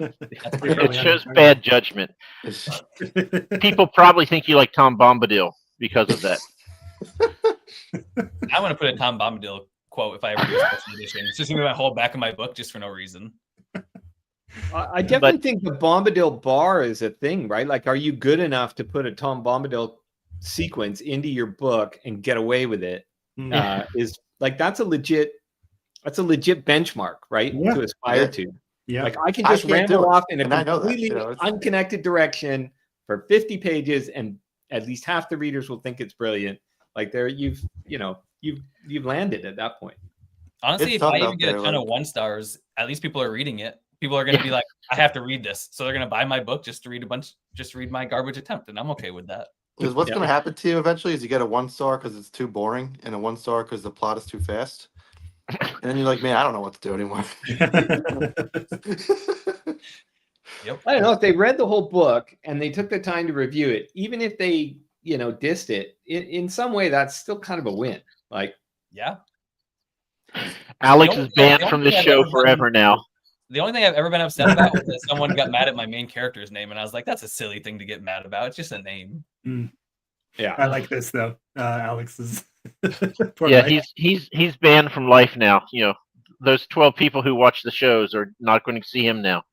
It shows bad judgment. People probably think you like Tom Bombadil because of that. I want to put a Tom Bombadil quote if I ever do a special edition. It's just going to be my whole back of my book just for no reason. I definitely think the Bombadil bar is a thing, right? Like, are you good enough to put a Tom Bombadil sequence into your book and get away with it? Is like that's a legit benchmark, right? Yeah. To aspire to. Yeah. Like I can just can't do ramble it, off in a and I know that, completely it's- unconnected direction for 50 pages, and at least half the readers will think it's brilliant. Like you've landed at that point. Honestly, It's if tough I even out get a there, ton like- of 1 stars, at least people are reading it. People are going to be like, I have to read this. So they're going to buy my book just to read my garbage attempt. And I'm okay with that. Because what's Yeah. going to happen to you eventually is you get a 1-star because it's too boring, and a 1-star because the plot is too fast. And then you're like, man, I don't know what to do anymore. Yep. I don't know if they read the whole book and they took the time to review it, even if they, dissed it in some way, that's still kind of a win. Like, Yeah. Alex The is only- banned the from only this thing I've show ever done- forever now. The only thing I've ever been upset about was that someone got mad at my main character's name. And I was like, that's a silly thing to get mad about. It's just a name. yeah. I like this though. Alex is Poor Yeah, Mike. he's banned from life now. Those 12 people who watch the shows are not going to see him now.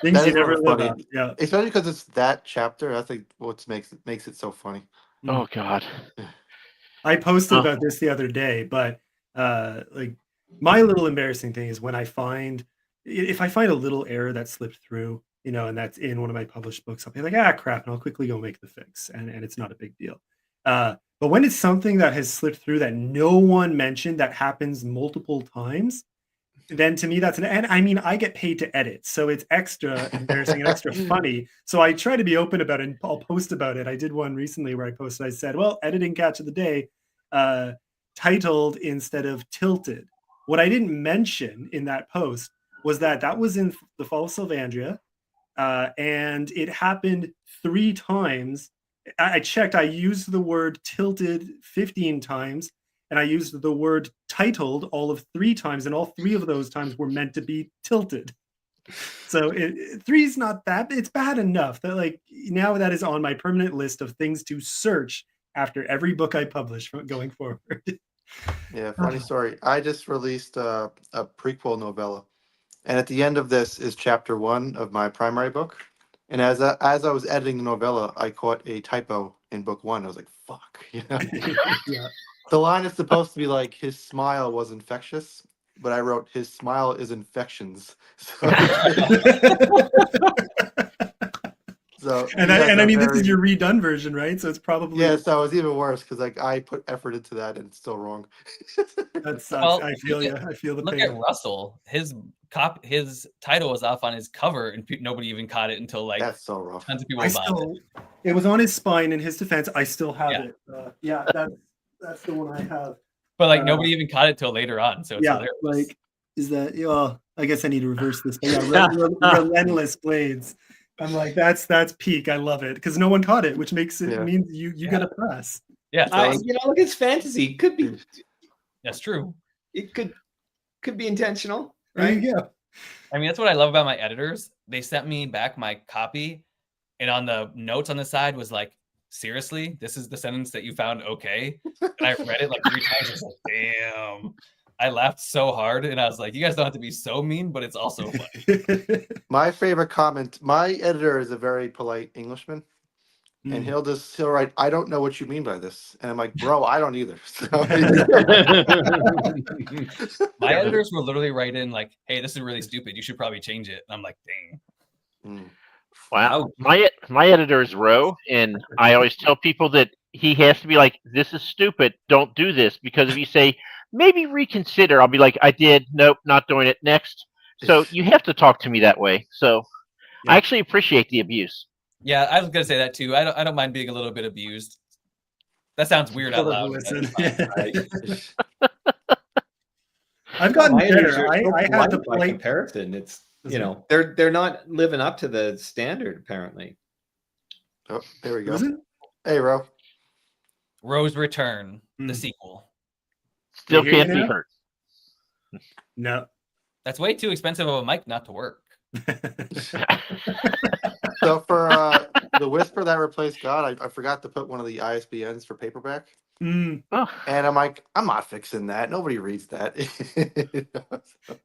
Things That you is never really live funny. up. Yeah. Especially because it's that chapter. I think what makes it so funny. Oh God. I posted about this the other day, but like my little embarrassing thing is when if I find a little error that slipped through, and that's in one of my published books, I'll be like, crap, and I'll quickly go make the fix, and it's not a big deal. But when it's something that has slipped through that no one mentioned, that happens multiple times, then to me and I mean, I get paid to edit, so it's extra embarrassing and extra funny. So I try to be open about it, and I'll post about it. I did one recently where I said, well, editing catch of the day, titled instead of tilted. What I didn't mention in that post was that was in the Fall of Sylvandria, and it happened 3 times. I checked. I used the word tilted 15 times, and I used the word titled all of 3 times, and all 3 of those times were meant to be tilted. So 3 is not that. It's bad enough that like now that is on my permanent list of things to search after every book I publish from going forward. Yeah, funny story. I just released a prequel novella, and at the end of this is chapter 1 of my primary book. And as I was editing the novella, I caught a typo in book 1. I was like, "Fuck!" You know, Yeah. the line is supposed to be like, "His smile was infectious," but I wrote, "His smile is infections." So, And you guys I are mean, this is very- your redone version, right? So it's probably Yeah, so it's even worse because like I put effort into that and it's still wrong. that sucks. Well, I feel you. I feel the Look pain. at Russell. His title was off on his cover, and nobody even caught it until like That's so rough. tons of people I bought it. still, it was on his spine. In his defense, I still have Yeah. it. Yeah, that's the one I have. But like nobody even caught it till later on. So it's Yeah, hilarious. like is that? Well, I guess I need to reverse this. But yeah, relentless blades. I'm like, that's peak. I love it because no one caught it, which makes it Yeah. means you get a press. yeah, Look, it's fantasy. Could be. that's true. It could be intentional, There right? you go. I mean, that's what I love about my editors. They sent me back my copy, and on the notes on the side was like, seriously, this is the sentence that you found okay? And I read it like 3 times. I was like, damn. I laughed so hard, and I was like, you guys don't have to be so mean, but it's also funny. My favorite comment. My editor is a very polite Englishman, and he'll write, "I don't know what you mean by this," and I'm like, "Bro, I don't either." So, My editors will literally write in like, hey, this is really stupid. You should probably change it. And I'm like, dang. Mm. Wow. My editor is Ro, and I always tell people that he has to be like, "This is stupid. Don't do this." Because if you say, "Maybe reconsider," I'll be like, "I did. Nope, not doing it. Next." So you have to talk to me that way. So I actually appreciate the abuse. Yeah, I was gonna say that too. I don't mind being a little bit abused. That sounds weird out loud. Listen. Right? I've gotten My editors better. are so I had polite the by polite. comparison. It's they're not living up to the standard apparently. Oh, there we go. Was it? Hey, Ro. Rose Return, the sequel. Still You hear can't me be now? hurt. No. That's way too expensive of a mic not to work. So for the Whisper that replaced God, I forgot to put one of the ISBNs for paperback, Mm. Oh, and I'm like, I'm not fixing that. Nobody reads that. Did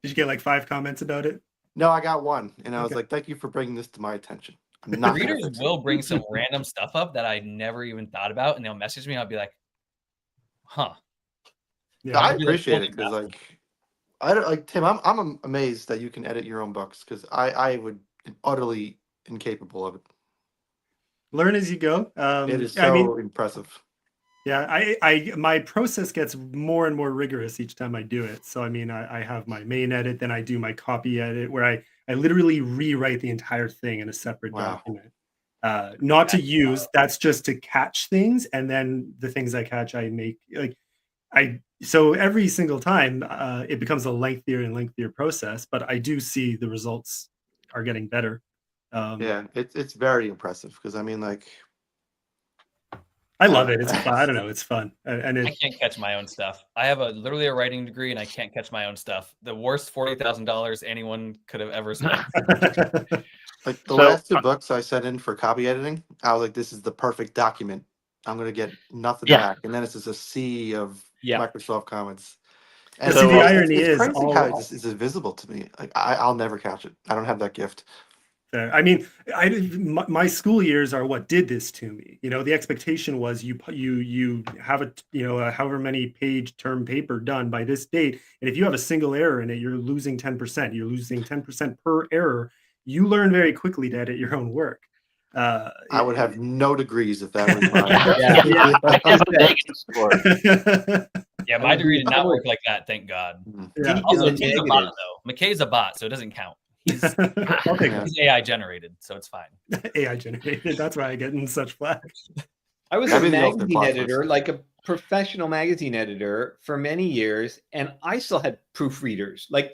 you get like 5 comments about it? No, I got one, and I was Okay. like, "Thank you for bringing this to my attention." I'm not gonna Readers fix it. will bring some random stuff up that I never even thought about, and they'll message me. I'll be like, huh. Yeah. I I'll be like, appreciate it "Totally because, got like, I don't like Tim. I'm amazed that you can edit your own books because I would utterly incapable of it. Learn as you go. It is so I mean, impressive. yeah, I my process gets more and more rigorous each time I do it. So I mean, I have my main edit, then I do my copy edit, where I literally rewrite the entire thing in a separate Wow. document. Not to use. That's just to catch things, and then the things I catch, I make so every single time it becomes a lengthier and lengthier process. But I do see the results are getting better. Yeah, it's very impressive because I mean, like, I love it. It's fun. I don't know. It's fun, and I can't catch my own stuff. I have literally a writing degree, and I can't catch my own stuff. The worst $40,000 anyone could have ever spent. like the So, last 2 books I sent in for copy editing, I was like, this is the perfect document. I'm gonna get nothing Yeah. back, and then it's just a sea of Yeah. Microsoft comments. But see, the irony it's is crazy how it's invisible to me. Like I'll never catch it. I don't have that gift. I mean, my school years are what did this to me. You know, the expectation was you have a however many page term paper done by this date, and if you have a single error in it, you're losing 10%. You're losing 10% per error. You learn very quickly to edit your own work. I would have no degrees if that was my. I have a negative score. Yeah, my degree did not work like that, thank God. Yeah. Also, Is a Tim's a bot, negative. though. McKay's a bot, so it doesn't count. He's, I'll take that. he's AI generated, so it's fine. AI generated. That's why I get in such flack. I was a Everything else magazine they're editor, like a professional magazine editor for many years, and I still had proofreaders. Like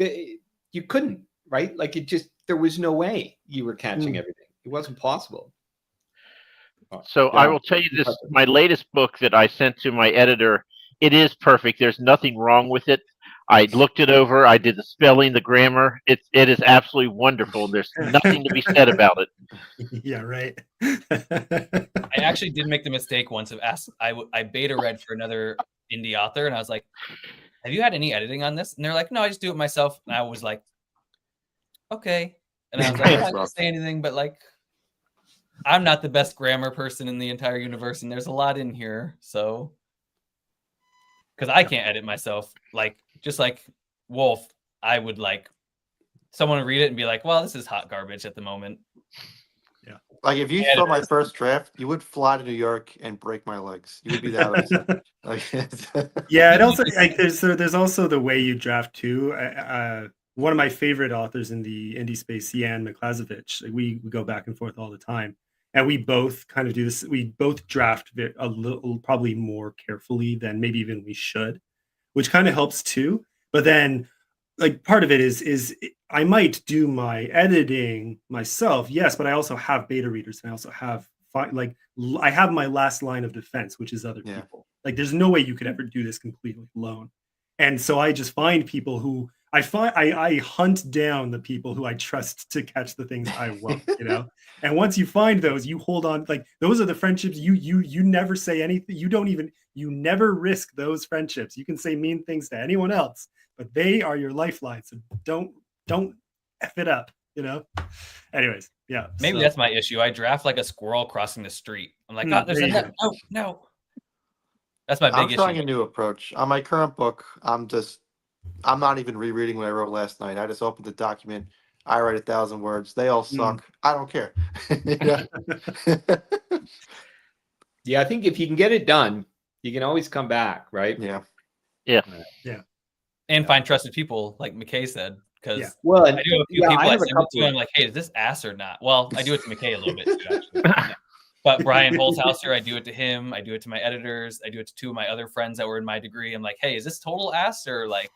you couldn't right? Like it just, there was no way you were catching Mm. everything. It wasn't possible. So I will tell you this: my latest book that I sent to my editor, it is perfect. There's nothing wrong with it. I looked it over. I did the spelling, the grammar. It is absolutely wonderful. There's nothing to be said about it. Yeah, right. I actually did make the mistake once of I beta read for another indie author, and I was like, "Have you had any editing on this?" And they're like, "No, I just do it myself." And I was like, "Okay." And I was like, "I'm not gonna say anything, but like, I'm not the best grammar person in the entire universe, and there's a lot in here, so." Because I can't edit myself. Like, just like Wolf, I would like someone to read it and be like, well, this is hot garbage at the moment. Like if you saw my first draft, you would fly to New York and break my legs. You would be that upset. Like, Yeah, it also like there's also the way you draft too. One of my favorite authors in the indie space, Jan Miklazevich, like we go back and forth all the time, and we both kind of do this. We both draft a little, probably more carefully than maybe even we should, which kind of helps too. But then, like part of it is I might do my editing myself, yes, but I also have beta readers, and I also have I have my last line of defense, which is other Yeah. people. Like there's no way you could ever do this completely alone. And so I just find people who I hunt down the people who I trust to catch the things I want, you know. And once you find those, you hold on. Like those are the friendships you never say anything. You never risk those friendships. You can say mean things to anyone else, but they are your lifeline. So don't F it up, you know. Anyways, yeah. Maybe that's my issue. I draft like a squirrel crossing the street. I'm like, oh, there's a net. No. That's my big I'm issue. trying a new approach. On my current book, I'm not even rereading what I wrote last night. I just opened the document. I write 1,000 words. They all suck. I don't care. Yeah, I think if you can get it done, you can always come back, right? Yeah. And find trusted people, like McKay said. Because well, I do have a few people I send it to. I'm like, hey, is this ass or not? Well, I do it to McKay a little bit too, actually. But Brian Holzhauser, I do it to him. I do it to my editors. I do it to two of my other friends that were in my degree. I'm like, hey, is this total ass or like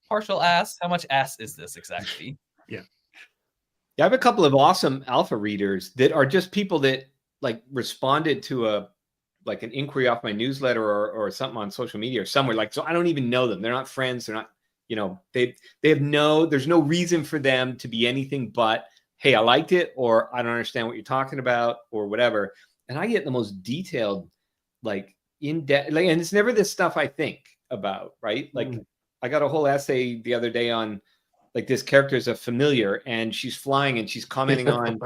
partial ass? How much ass is this exactly? Yeah, I have a couple of awesome alpha readers that are just people that like responded to an inquiry off my newsletter or something on social media or somewhere. Like, so I don't even know them. They're not friends. They're not, you know, they have there's no reason for them to be anything but, hey, I liked it, or I don't understand what you're talking about, or whatever. And I get the most detailed, like in-depth, like, and it's never this stuff I think about, right? Like I got a whole essay the other day on like this character is a familiar and she's flying and she's commenting on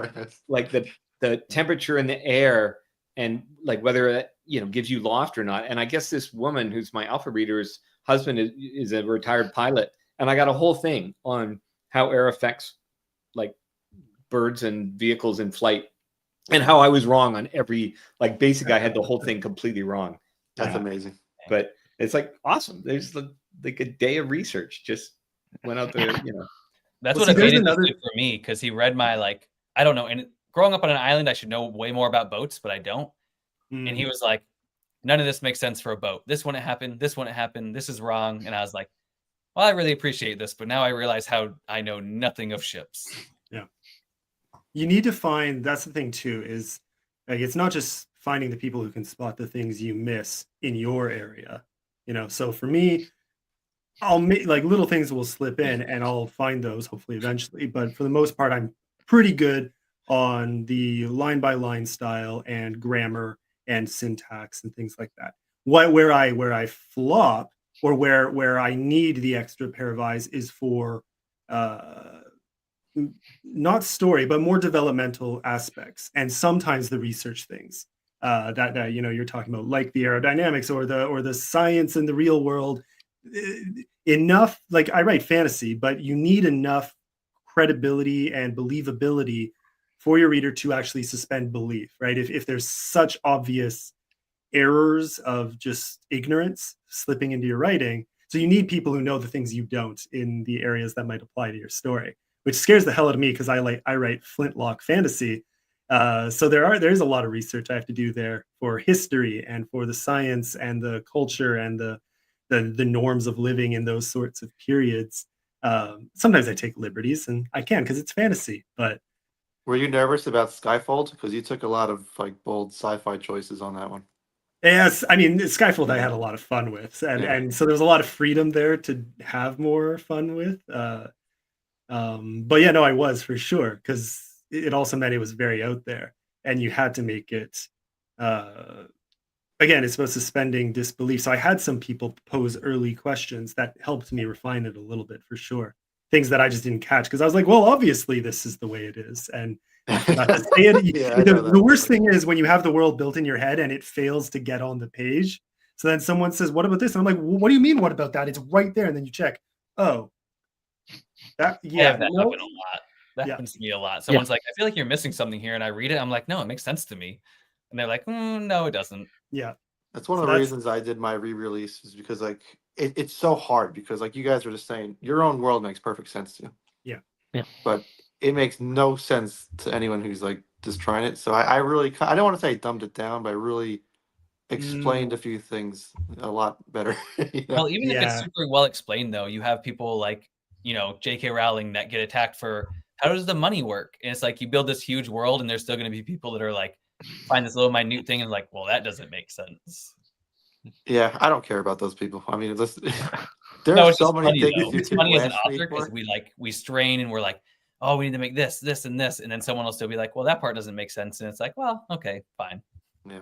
like the temperature in the air and like whether it, you know, gives you loft or not. And I guess this woman who's my alpha reader's husband is a retired pilot. And I got a whole thing on how air affects like birds and vehicles in flight and how I was wrong on every, like basically I had the whole thing completely wrong. That's amazing. But it's like awesome. There's like a day of research just went out there, you know. That's what it made it good for me, because he read my like, I don't know, and growing up on an island, I should know way more about boats, but I don't. And he was like, none of this makes sense for a boat. This wouldn't happen. This wouldn't happen. This is wrong. And I was like, well, I really appreciate this, but now I realize how I know nothing of ships. Yeah. You need to find, that's the thing too, is like, it's not just finding the people who can spot the things you miss in your area, you know. So for me, I'll make like little things will slip in and I'll find those hopefully eventually. But for the most part, I'm pretty good on the line by line style and grammar and syntax and things like that. Where I flop or where I need the extra pair of eyes is for not story, but more developmental aspects, and sometimes the research things that you know you're talking about, like the aerodynamics or the science in the real world. Enough, like I write fantasy, but you need enough credibility and believability for your reader to actually suspend belief, right? If there's such obvious errors of just ignorance slipping into your writing, so you need people who know the things you don't in the areas that might apply to your story, which scares the hell out of me because I write flintlock fantasy. So there's a lot of research I have to do there for history and for the science and the culture and the norms of living in those sorts of periods. Sometimes I take liberties, and I can because it's fantasy. But Were you nervous about Skyfold? Because you took a lot of like bold sci-fi choices on that one. yes, I mean Skyfold I had a lot of fun with, and Yeah. and so there was a lot of freedom there to have more fun with. But yeah, no, I was for sure because it also meant it was very out there, and you had to make it. Again, it's about suspending disbelief. So I had some people pose early questions that helped me refine it a little bit for sure. Things that I just didn't catch because I was like, well, obviously this is the way it is, and I forgot to say it. Yeah, I know The that. worst thing is when you have the world built in your head and it fails to get on the page. So then someone says, "What about this?" And I'm like, well, "What do you mean? What about that? It's right there." And then you check. Oh, that I yeah, have that no, happen a lot. That Yeah. happens to me a lot. Someone's like, I feel like you're missing something here. And I read it. I'm like, no, it makes sense to me. And they're like, no, it doesn't. yeah. That's one So of the that's- reasons I did my re-release is because like it's so hard because like you guys were just saying your own world makes perfect sense to you. Yeah. But it makes no sense to anyone who's like just trying it. So I really I don't want to say I dumbed it down, but I really explained a few things a lot better. You know? Well, even if it's Yeah. super well explained, though, you have people like, J.K. Rowling that get attacked for how does the money work? And it's like you build this huge world and there's still going to be people that are like, find this little minute thing and like, well, that doesn't make sense. Yeah, I don't care about those people. I mean, there No, are it's so just many funny, things though. you It's could funny as an blast me author because for. we strain and we're like, oh, we need to make this, this, and this. And then someone will still be like, well, that part doesn't make sense. And it's like, well, okay, fine. Yeah.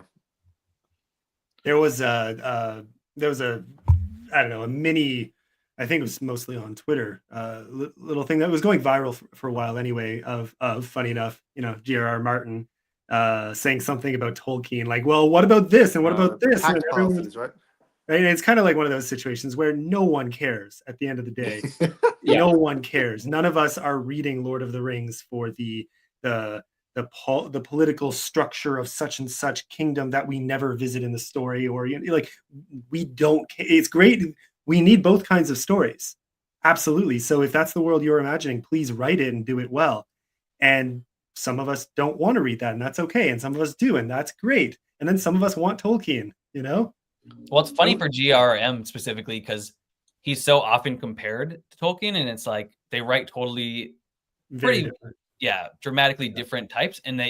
There was a I don't know, a mini, I think it was mostly on Twitter, little thing that was going viral for a while anyway, of funny enough, J.R.R. Martin saying something about Tolkien, like, well, what about this and what about this? And Tax everyone, policies, right? right? And it's kind of like one of those situations where no one cares at the end of the day. Yeah. No one cares. None of us are reading Lord of the Rings for the political structure of such and such kingdom that we never visit in the story, or like we don't. It's great. We need both kinds of stories, absolutely. So if that's the world you're imagining, please write it and do it well. And some of us don't want to read that, and that's okay. And some of us do, and that's great. And then some of us want Tolkien. Well, it's funny for GRM specifically because he's so often compared to Tolkien, and it's like they write totally Very pretty, different. dramatically different types. And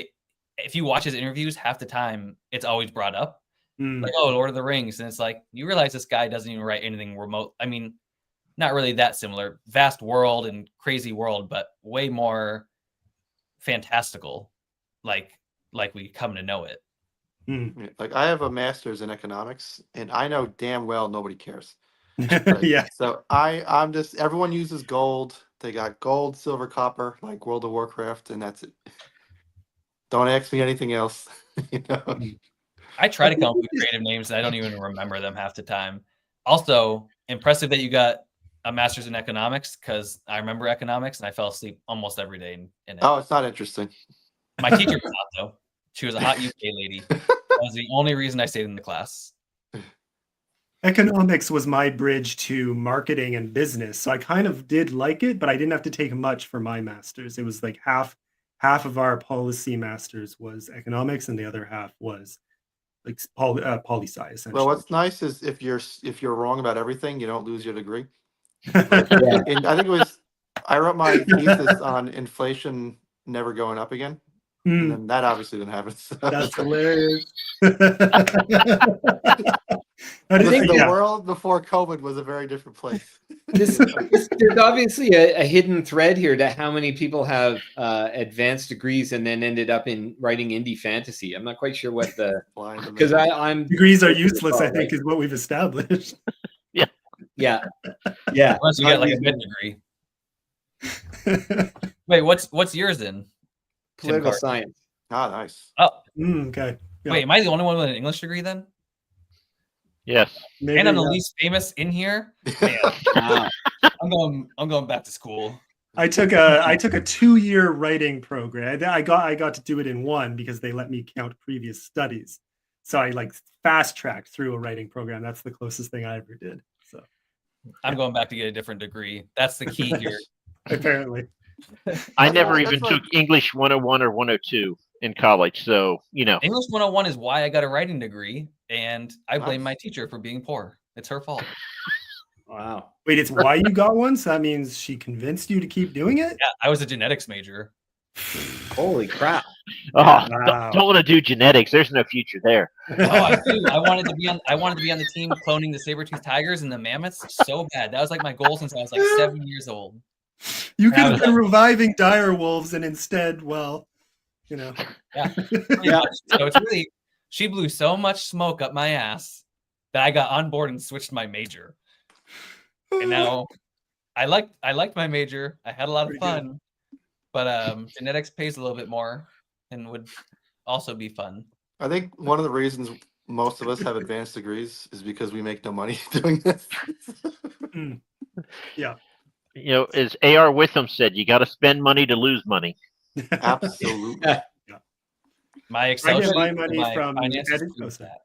if you watch his interviews, half the time it's always brought up, like, oh, Lord of the Rings, and it's like you realize this guy doesn't even write anything remote. I mean, not really that similar, vast world and crazy world, but way more fantastical, like we come to know it. Yeah, like I have a master's in economics, and I know damn well nobody cares. Like, Yeah. So I'm just everyone uses gold. They got gold, silver, copper, like World of Warcraft, and that's it. Don't ask me anything else. I try to come up with creative names and I don't even remember them half the time. Also, impressive that you got a master's in economics because I remember economics and I fell asleep almost every day in it. Oh, it's not interesting. My teacher was hot though. She was a hot UK lady. That was the only reason I stayed in the class. Economics was my bridge to marketing and business. So I kind of did like it, but I didn't have to take much for my master's. It was like half of our policy masters was economics and the other half was like poli-sci essentially. Well, what's nice is if you're wrong about everything, you don't lose your degree. Yeah. And I think it was I wrote my thesis on inflation never going up again, and then that obviously didn't happen. So. That's hilarious. The world before COVID was a very different place. There's obviously a hidden thread here to how many people have advanced degrees and then ended up in writing indie fantasy. I'm not quite sure what because I'm degrees are useless. I think is what we've established. Yeah. Unless you get like a mid degree. Wait, what's yours in? Political science. Ah, nice. Oh, okay. Yeah. Wait, am I the only one with an English degree then? Yes. Maybe, and I'm the least famous in here. Man, I'm going back to school. I took a 2-year writing program. I got to do it in one because they let me count previous studies. So I like fast tracked through a writing program. That's the closest thing I ever did. So I'm going back to get a different degree. That's the key here. Apparently. I never even took English 101 or 102 in college, so English 101 is why I got a writing degree, and I blame my teacher for being poor. It's her fault. Wow. Wait, it's why you got one? So that means she convinced you to keep doing it? Yeah, I was a genetics major. Holy crap. Oh, Wow. don't want to do genetics. There's no future there. Oh, I do. I wanted to be on the team cloning the saber-toothed tigers and the mammoths so bad. That was like my goal since I was like 7 years old. You could I have was been like- reviving dire wolves and instead, well, you know. Yeah. Pretty much. So it's really, she blew so much smoke up my ass that I got on board and switched my major. And now I liked my major. I had a lot of Pretty good. fun, but genetics pays a little bit more and would also be fun. I think one of the reasons most of us have advanced degrees is because we make no money doing this. You know, as A.R. Witham said, you got to spend money to lose money. Absolutely. My Excel get sheet my for money my from finances edit- proves oh, sorry. that.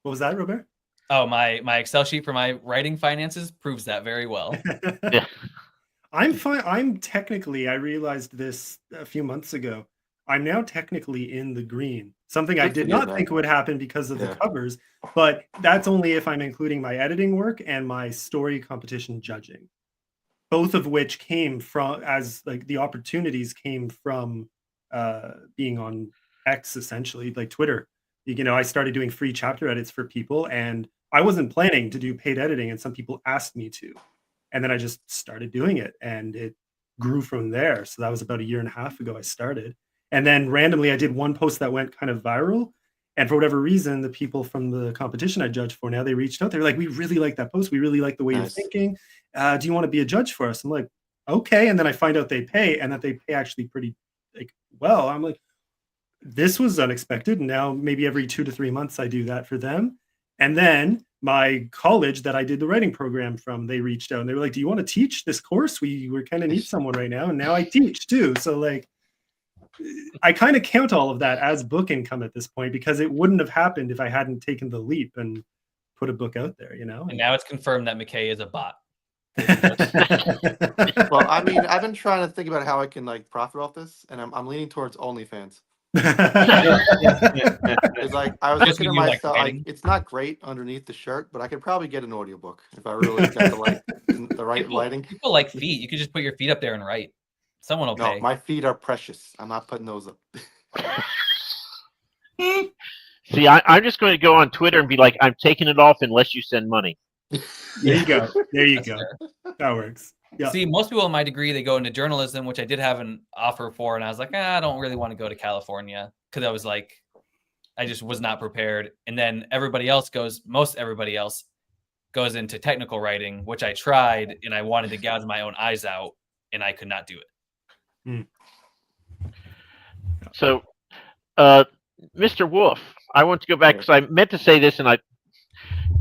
What was that, Robert? Oh, my Excel sheet for my writing finances proves that very well. Yeah. I'm fine. I'm technically, I realized this a few months ago. I'm now technically in the green. Something I Good for did you, not man. think would happen because of the Yeah. covers, but that's only if I'm including my editing work and my story competition judging. Both of which came from, as like the opportunities came from being on X, essentially, like Twitter. You know, I started doing free chapter edits for people, and I wasn't planning to do paid editing, and some people asked me to. And then I just started doing it, and it grew from there. So that was about a year and a half ago I started. And then randomly I did one post that went kind of viral. And for whatever reason, the people from the competition I judged for now, they reached out. They were like, we really like that post. We really like the way Nice. you're thinking. Do you want to be a judge for us? I'm like, okay. And then I find out they pay, and that they pay actually pretty like well. I'm like, this was unexpected. And now maybe every 2 to 3 months I do that for them. And then my college that I did the writing program from, they reached out and they were like, do you want to teach this course? We kind of need someone right now. And now I teach too. So like, I kind of count all of that as book income at this point, because it wouldn't have happened if I hadn't taken the leap and put a book out there, you know? And now it's confirmed that McKay is a bot. Well, I mean, I've been trying to think about how I can like profit off this, and I'm leaning towards OnlyFans. It's like I was Just looking at when you my like stuff. writing. It's not great underneath the shirt, but I could probably get an audiobook if I really got the right lighting. People like feet. You could just put your feet up there and write. Someone will No, pay. my feet are precious. I'm not putting those up. See, I'm just going to go on Twitter and be like, I'm taking it off unless you send money. There you go. There you That's go. fair. That works. Yeah. See, most people in my degree, they go into journalism, which I did have an offer for, and I was like, I don't really want to go to California, because I was like, I just was not prepared. And then most everybody else goes into technical writing, which I tried, and I wanted to gouge my own eyes out, and I could not do it. So, Mr. Wolf, I want to go back because I meant to say this and I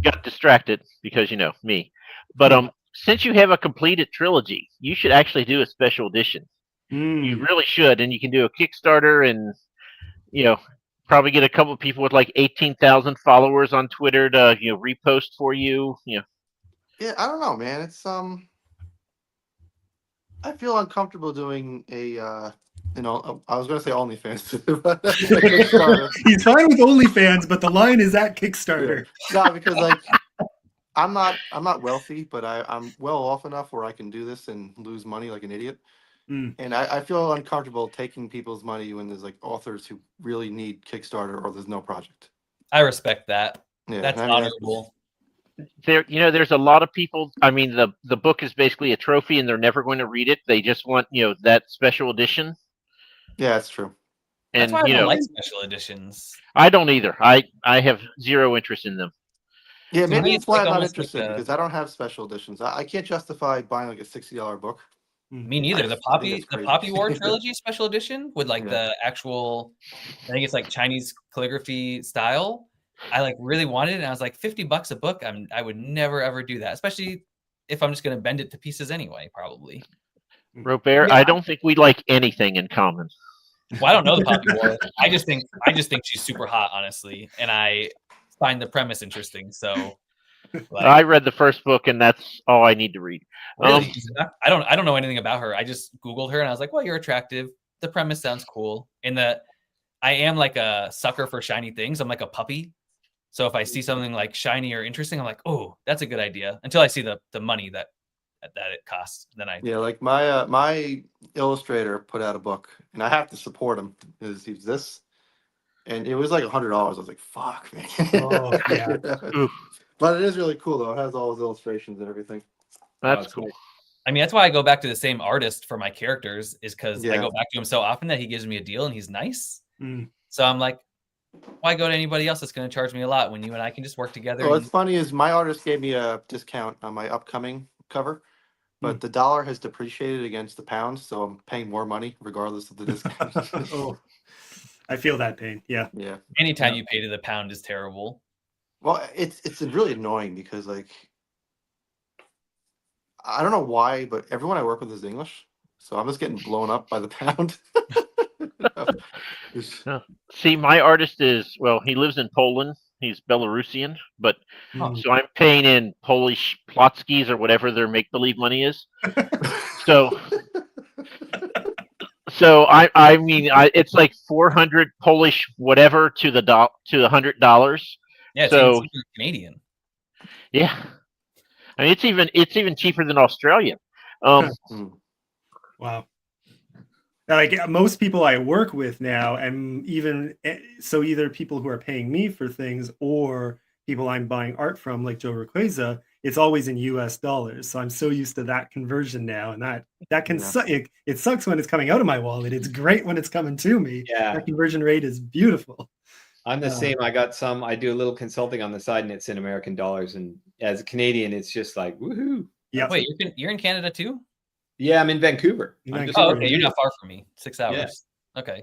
got distracted because, you know, me. But since you have a completed trilogy, you should actually do a special edition. You really should, and you can do a Kickstarter and, you know, probably get a couple of people with like 18,000 followers on Twitter to, you know, repost for you. You know. Yeah, I don't know, man. It's I feel uncomfortable doing a you know, I was gonna say OnlyFans, but a Kickstarter. He's fine with OnlyFans, but the line is at Kickstarter. No, because like I'm not wealthy, but I'm well off enough where I can do this and lose money like an idiot. And I feel uncomfortable taking people's money when there's like authors who really need Kickstarter or there's no project. I respect that. Yeah, That's I mean, honorable. There, you know, there's a lot of people. I mean, the book is basically a trophy, and they're never going to read it. They just want, you know, that special edition. Yeah, that's true. That's And why I you don't know, like special editions. I don't either. I have zero interest in them. Yeah, To maybe me, that's it's why like I'm not almost like interested a- because I don't have special editions. I can't justify buying like a $60 book. Me neither. The I think it's the crazy. Poppy War trilogy special edition with like Yeah. the actual, I think it's like Chinese calligraphy style. I like really wanted it, and I was like, $50 a book. I would never ever do that, especially if I'm just gonna bend it to pieces anyway. Probably. Robert, Yeah. I don't think we like anything in common. Well, I don't know the Poppy War. I just think she's super hot, honestly, and I find the premise interesting. So, like, I read the first book, and that's all I need to read. really, I don't know anything about her. I just Googled her, and I was like, well, you're attractive. The premise sounds cool. I am like a sucker for shiny things. I'm like a puppy. So if I see something like shiny or interesting, I'm like, oh, that's a good idea. Until I see the money that it costs, then I Yeah, like my illustrator put out a book, and I have to support him. He's this, and it was like $100. I was like, "Fuck, man." Oh, yeah. Oof, But it is really cool though. It has all his illustrations and everything. that's it's cool. nice. I mean, that's why I go back to the same artist for my characters, is because I Yeah. go back to him so often that he gives me a deal and he's nice. Mm. So I'm like, why go to anybody else that's going to charge me a lot when you and I can just work together? Well, and- what's funny is my artist gave me a discount on my upcoming cover, but the dollar has depreciated against the pound, so I'm paying more money regardless of the discount. Oh, I feel that pain. Yeah. Yeah. Anytime Yeah. you pay to the pound is terrible. Well, it's really annoying because like I don't know why, but everyone I work with is English, so I'm just getting blown up by the pound. See, my artist is, well, he lives in Poland. He's Belarusian, but Mm. so I'm paying in Polish plotskis or whatever their make believe money is. So I mean it's like 400 Polish whatever to the $100. Yeah, it's So- even cheaper than Canadian. Yeah, I mean it's even cheaper than Australian. Mm. Wow. Like most people I work with now, and even so, either people who are paying me for things or people I'm buying art from, like Joe Requeza, it's always in US dollars. So I'm so used to that conversion now, and that can Yeah. it sucks when it's coming out of my wallet. It's great when it's coming to me. Yeah. That conversion rate is beautiful. I'm the same. I do a little consulting on the side, and it's in American dollars. And as a Canadian, it's just like woohoo. Yeah. Wait, you're in Canada too? Yeah, I'm in Vancouver. In I'm just Oh, Vancouver. okay. You're not far from me. 6 hours. Okay.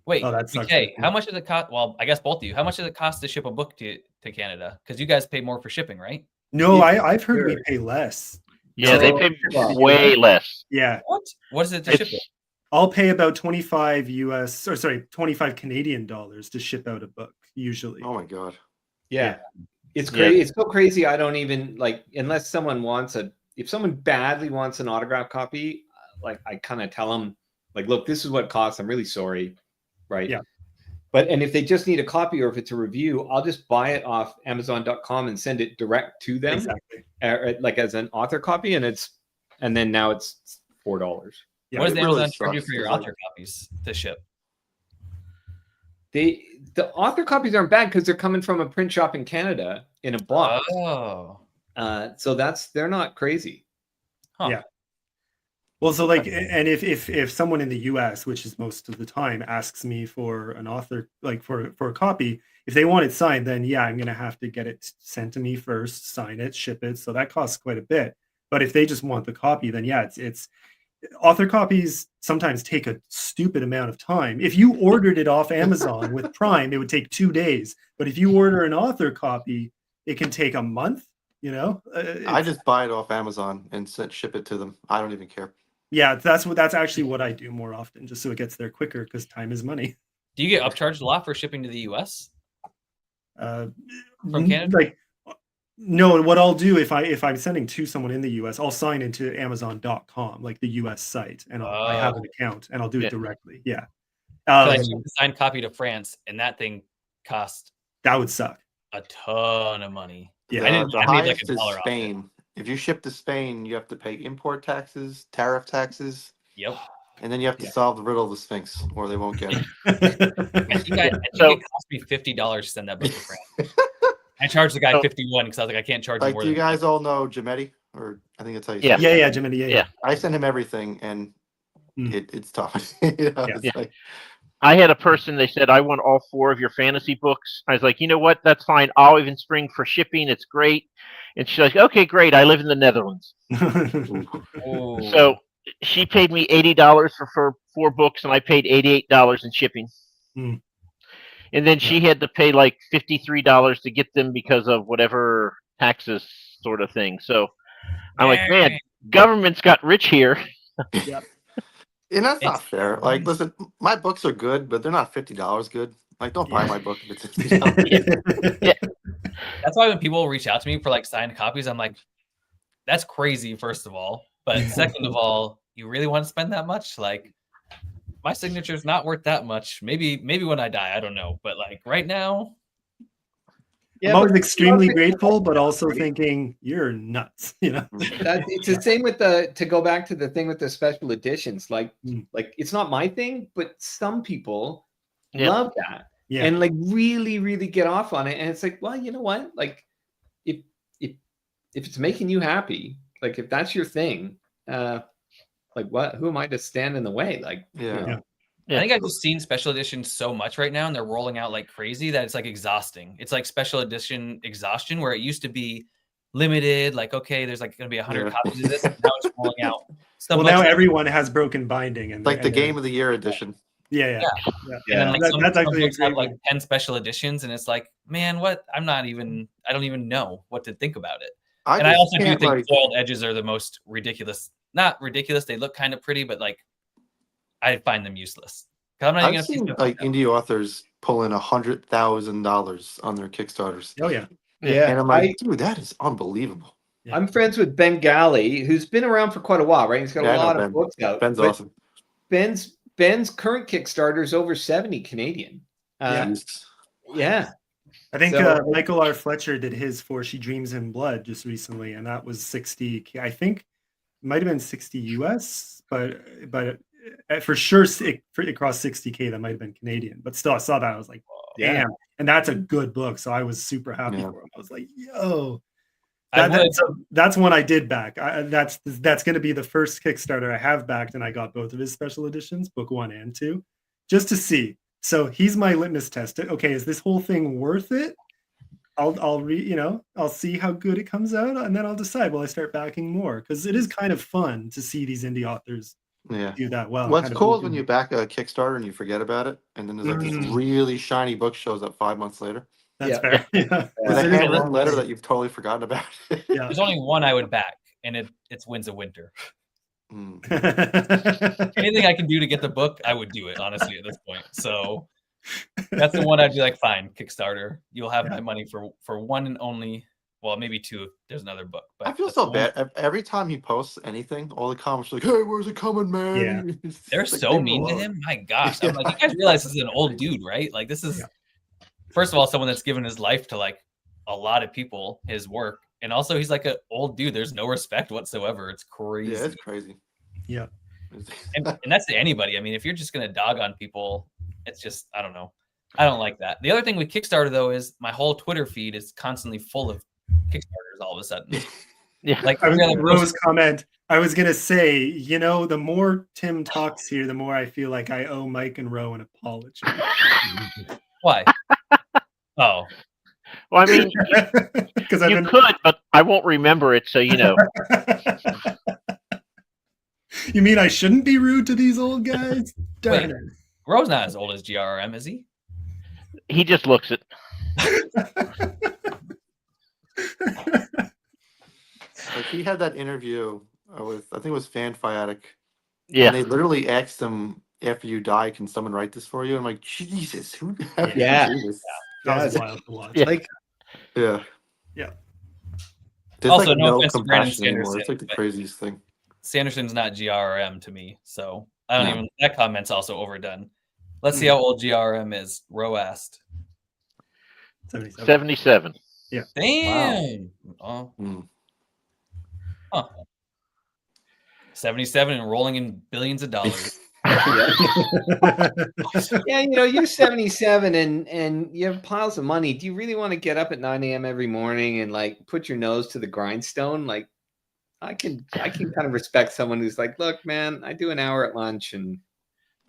Wait, Oh, that sucks. okay. How much does it cost? Well, I guess both of you. How much does it cost to ship a book to Canada? Because you guys pay more for shipping, right? No, Yeah, I've heard we sure. pay less. Yeah, they So- pay well, way less. Yeah. What is it to ship it? It's, I'll pay about 25 Canadian dollars to ship out a book usually. Oh my god. Yeah. It's Yeah. crazy. It's so crazy. I don't even like, unless someone if someone badly wants an autograph copy, like I kind of tell them, like, look, this is what it costs. I'm really sorry. Right. Yeah. And if they just need a copy or if it's a review, I'll just buy it off Amazon.com and send it direct to them, Exactly. like as an author copy. And then now it's $4. Yeah, What does it really Amazon charge you sucks, for your 'cause, like- author copies to ship? The author copies aren't bad because they're coming from a print shop in Canada in a box. Oh. So they're not crazy. Huh. Yeah. Well, so like, and if someone in the U.S., which is most of the time, asks me for an author, like for a copy, if they want it signed, then yeah, I'm gonna have to get it sent to me first, sign it, ship it. So that costs quite a bit. But if they just want the copy, then yeah, it's author copies sometimes take a stupid amount of time. If you ordered it off Amazon with Prime, it would take 2 days. But if you order an author copy, it can take a month. You know, I just buy it off Amazon and ship it to them. I don't even care. yeah, that's actually what I do more often, just so it gets there quicker because time is money. Do you get upcharged a lot for shipping to the US? From Canada? like no, what I'll do if I'm sending to someone in the US, I'll sign into Amazon.com, like the US site, and I have an account and I'll do Yeah. it directly. Yeah. So I shipped a signed copy to France, and that thing cost That would suck. a ton of money. Yeah. I didn't. The I made like highest $1 is off it. Spain. If you ship to Spain, you have to pay import taxes, tariff taxes, Yep. and then you have to Yeah. solve the riddle of the Sphinx, or they won't get it. I think it cost me $50 to send that book to France. I charged the guy So- 51 because I was like, I can't charge you Like, more do you than guys all know Jametti? Or I think that's how you Yeah. say it. yeah, Jiminy, yeah. I send him everything, and Mm. it's tough. You know, it's Yeah. like, I had a person, they said, I want all 4 of your fantasy books. I was like, you know what? That's fine. I'll even spring for shipping. It's great. And she's like, okay, great. I live in the Netherlands. Oh. So she paid me $80 for 4 books, and I paid $88 in shipping. Hmm. And then she had to pay like $53 to get them because of whatever taxes sort of thing. So I'm like, man, Dang. government's got rich here. and that's not It's fair. Like, nice. listen, my books are good, but they're not $50 good. Like, don't buy Yeah. my book if it's $50. That's why when people reach out to me for like signed copies, I'm like, that's crazy, first of all. But second of all, you really want to spend that much? Like, my signature's not worth that much. Maybe when I die, I don't know. But like right now, I'm always but extremely love it. grateful, but also Right? thinking you're nuts. You know. It's the same with to go back to the thing with the special editions. Like Mm. it's not my thing, but some people Yeah. love that Yeah. and like really, really get off on it. And it's like, well, you know what? Like if it's making you happy, like if that's your thing, like what? Who am I to stand in the way? Like, Yeah. you know, I think I've just seen special editions so much right now, and they're rolling out like crazy that it's like exhausting. It's like special edition exhaustion, where it used to be limited. Like, okay, there's like going to be 100 Yeah. copies of this. And now it's rolling out. So Well, much now everyone has broken binding, and Like the and they're- Game of the Year edition. Yeah. And then like some That's actually a books have great like 10 special editions, and it's like, man, what? I don't even know what to think about it. And I just also do can't, think like- foiled edges are the most ridiculous. Not ridiculous; they look kind of pretty, but like, I find them useless. 'Cause I'm not even I've gonna seen like indie authors pull in $100,000 on their Kickstarters. Oh yeah. And I'm like, dude, that is unbelievable. I'm friends with Ben Galley, who's been around for quite a while, right? He's got Yeah, I a know lot Ben. of books out. Ben's but awesome. Ben's current Kickstarter is over 70 Canadian. Yeah. I think So- Michael R. Fletcher did his for She Dreams in Blood just recently, and that was 60. I think it might have been 60 US, but for sure it crossed 60K. That might have been Canadian, but still, I saw that. I was like, Yeah. damn. And that's a good book. So I was super happy Yeah. for him. I was like, yo. I would. That's one I did back. That's going to be the first Kickstarter I have backed, and I got both of his special editions, book 1 and 2, just to see. So he's my litmus test. Okay, is this whole thing worth it? I'll see how good it comes out, and then I'll decide. Will I start backing more? Because it is kind of fun to see these indie authors do that well. What's kind of cool is when you back a Kickstarter and you forget about it, and then there's like this Mm. really shiny book shows up 5 months later That's Yeah. fair. Yeah. with a It is a handwritten long letter way. that you've totally forgotten about. Yeah. There's only one I would back, and it's Winds of Winter. Mm. Anything I can do to get the book, I would do it, honestly, at this point. So that's the one I'd be like, fine, Kickstarter. You'll have my money for one and only, well, maybe 2 if there's another book. But I feel that's so the bad. one. Every time he posts anything, all the comments are like, "Hey, where's it coming, man?" It's They're like, so leave mean to alone. him. My gosh. I'm like, you guys realize this is an old dude, right? Like, this is, first of all, someone that's given his life to like a lot of people, his work. And also, he's like an old dude. There's no respect whatsoever. It's crazy. Yeah, it's crazy. Yeah. And that's to anybody. I mean, if you're just going to dog on people, it's just, I don't know. I don't like that. The other thing with Kickstarter, though, is my whole Twitter feed is constantly full of Kickstarters all of a sudden. Yeah. Like, I was every other Rose post- comment. I was gonna say, the more Tim talks here, the more I feel like I owe Mike and Ro an apology. why? Oh, Well, I mean, Because you could, but I won't remember it. So You mean I shouldn't be rude to these old guys? Darn Wait. Ro's not as old as GRM, is he? he just looks it. Like he had that interview with, I think it was Fan Fiatic. Yeah. And they literally asked him, after you die, can someone write this for you? I'm like, Jesus, who do Yeah. this? That was wild to watch. Yeah. Like, Yeah. Yeah. There's Also, like no no offense to Brandon compassion anymore. It's Sanderson, like the but- craziest thing. Sanderson's not GRM to me, so I don't No. even. That comment's also overdone. Let's see how old GRM is. Ro asked. 77. 77. Damn. Oh, Mm. huh. 77 and rolling in billions of dollars. yeah, you're 77 and you have piles of money. Do you really want to get up at 9 a.m. every morning and like put your nose to the grindstone? Like, I can kind of respect someone who's like, look, man, I do an hour at lunch and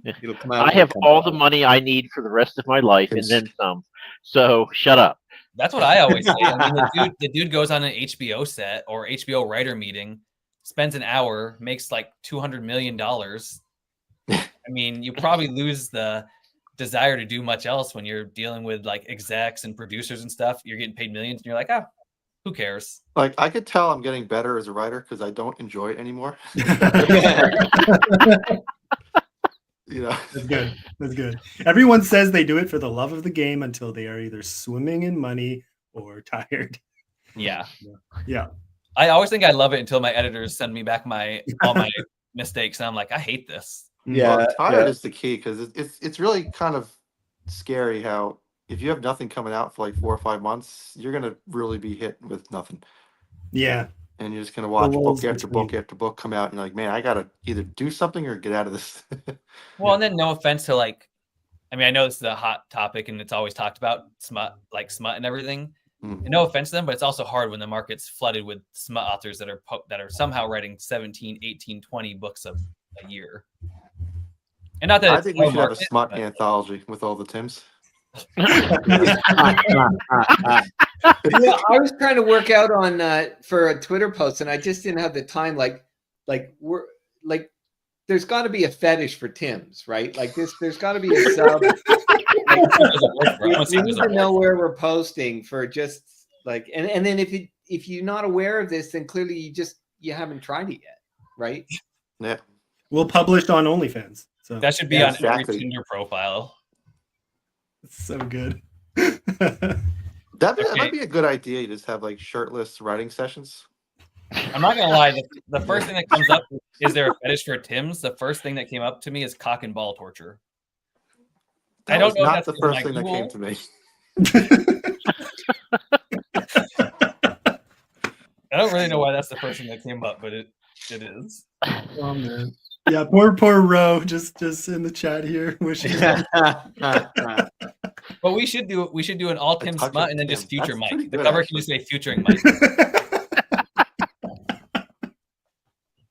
it'll come out. I have all the money I need for the rest of my life and then some. So shut up. That's what I always say. I mean, the dude goes on an HBO set or HBO writer meeting, spends an hour, makes like $200 million. I mean, you probably lose the desire to do much else when you're dealing with like execs and producers and stuff. You're getting paid millions and you're like, who cares? Like I could tell I'm getting better as a writer because I don't enjoy it anymore. That's good. That's good. Everyone says they do it for the love of the game until they are either swimming in money or tired. Yeah. Yeah. I always think I love it until my editors send me back all my mistakes. And I'm like, I hate this. Yeah, Well, tired yeah. is the key because it's really kind of scary how if you have nothing coming out for like 4 or 5 months, you're gonna really be hit with nothing, Yeah. and you're just gonna watch lulls book after book between. after book come out, and you're like, man, I gotta either do something or get out of this. Well, and then no offense to like, I mean, I know this is a hot topic and it's always talked about smut, like smut and everything. Mm. And no offense to them, but it's also hard when the market's flooded with smut authors that are somehow writing 17, 18, 20 books a year. And not that I it's think we no should have a market, smut but- anthology with all the Tims. Yeah, I was trying to work out on for a Twitter post, and I just didn't have the time. Like we're like, there's got to be a fetish for Tim's, right? Like this, there's got to be a sub. Like, we need to know where we're posting for just like, and then if you're not aware of this, then clearly you haven't tried it yet, right? Yeah, We'll publish on OnlyFans. So That should be Yeah, on every exactly. Tinder profile. it's so good. that Okay. might be a good idea. You just have like shirtless writing sessions. I'm not gonna lie. The first thing that comes up is there a fetish for Tim's. The first thing that came up to me is cock and ball torture. That I don't was know if not that's the in first my thing that came Google. to me. I don't really know why that's the first thing that came up, but it is. Oh man. Yeah, poor Ro just in the chat here wishing. But we should do an all Tim touch smut of and then just Tim. future That's Mike. pretty The good, cover actually. can just say featuring Mike.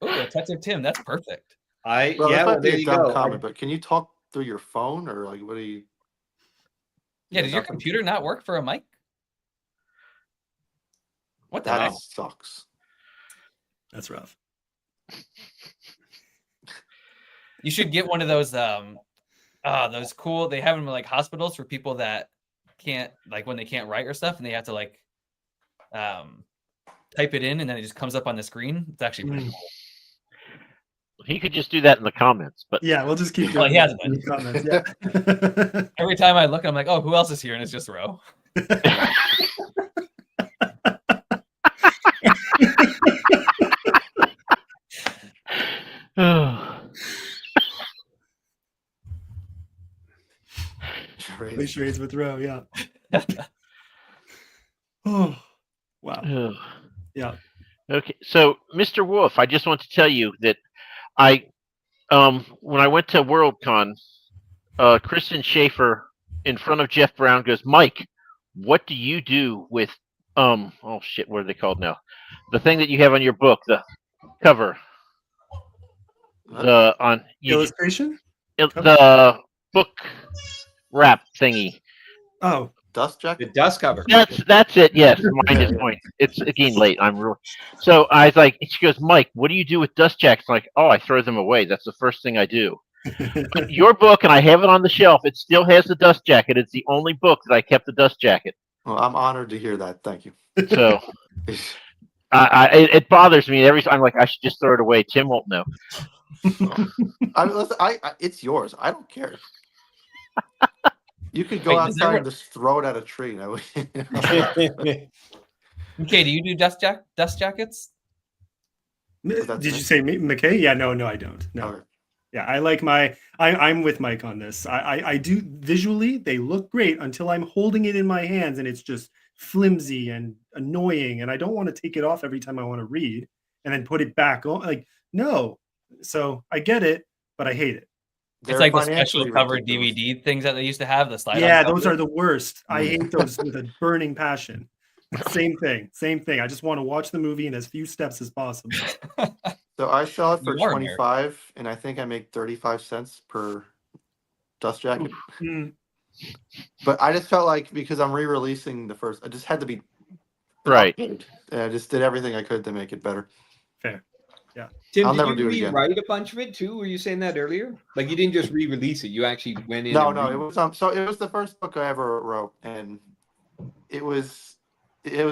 Oh, a touch of Tim. That's perfect. Well, Yeah, that well, might be there a you dumb go. comment, but can you talk through your phone or like what do you? Yeah, does your nothing? computer not work for a mic? What the That heck? sucks. That's rough. You should get one of those those cool, they have them in like hospitals for people that can't, like when they can't write or stuff and they have to like type it in and then it just comes up on the screen. It's actually pretty cool. He could just do that in the comments, but Yeah, we'll just keep Well, doing he has that in the comments. Yeah. Every time I look, I'm like, oh, who else is here? And it's just Ro. Play charades with Ro, yeah. Oh, wow. Yeah. Okay, so Mr. Wolf, I just want to tell you that I, when I went to Worldcon, Kristen Schaefer in front of Jeff Brown goes, Mike, what do you do with, oh shit, what are they called now? The thing that you have on your book, the cover, the on you, Illustration? the book wrap thingy. Oh, Dust The jacket. dust cover. That's it. Yes, mine is Yeah. going. It's again late. I'm real. So I was like, she goes, Mike, what do you do with dust jackets? I'm like, oh, I throw them away. That's the first thing I do. But your book, and I have it on the shelf. It still has the dust jacket. It's the only book that I kept the dust jacket. Well, I'm honored to hear that. Thank you. So it bothers me every time. I'm like, I should just throw it away. Tim won't know. Listen, it's yours. I don't care. You could go Wait, does outside everyone- and just throw it at a tree. No. Okay, do you do dust jackets? Did you say McKay? Yeah, no, I don't. No. Okay. Yeah, I like I'm with Mike on this. I do visually, they look great until I'm holding it in my hands and it's just flimsy and annoying. And I don't want to take it off every time I want to read and then put it back on. Like, no. So I get it, but I hate it. It's They're like the special financially covered ridiculous. DVD things that they used to have. The slide. Yeah, those are the worst. I hate those with a burning passion. Same thing. I just want to watch the movie in as few steps as possible. So I sell it for You are 25, and I think I make 35 cents per dust jacket. Mm. But I just felt like because I'm re-releasing the first, I just had to be Right. updated. And I just did everything I could to make it better. Fair. Tim, I'll did never you do it again. rewrite a bunch of it too? Were you saying that earlier? Like you didn't just re-release it; you actually went in. No, and it was so it was the first book I ever wrote, and it was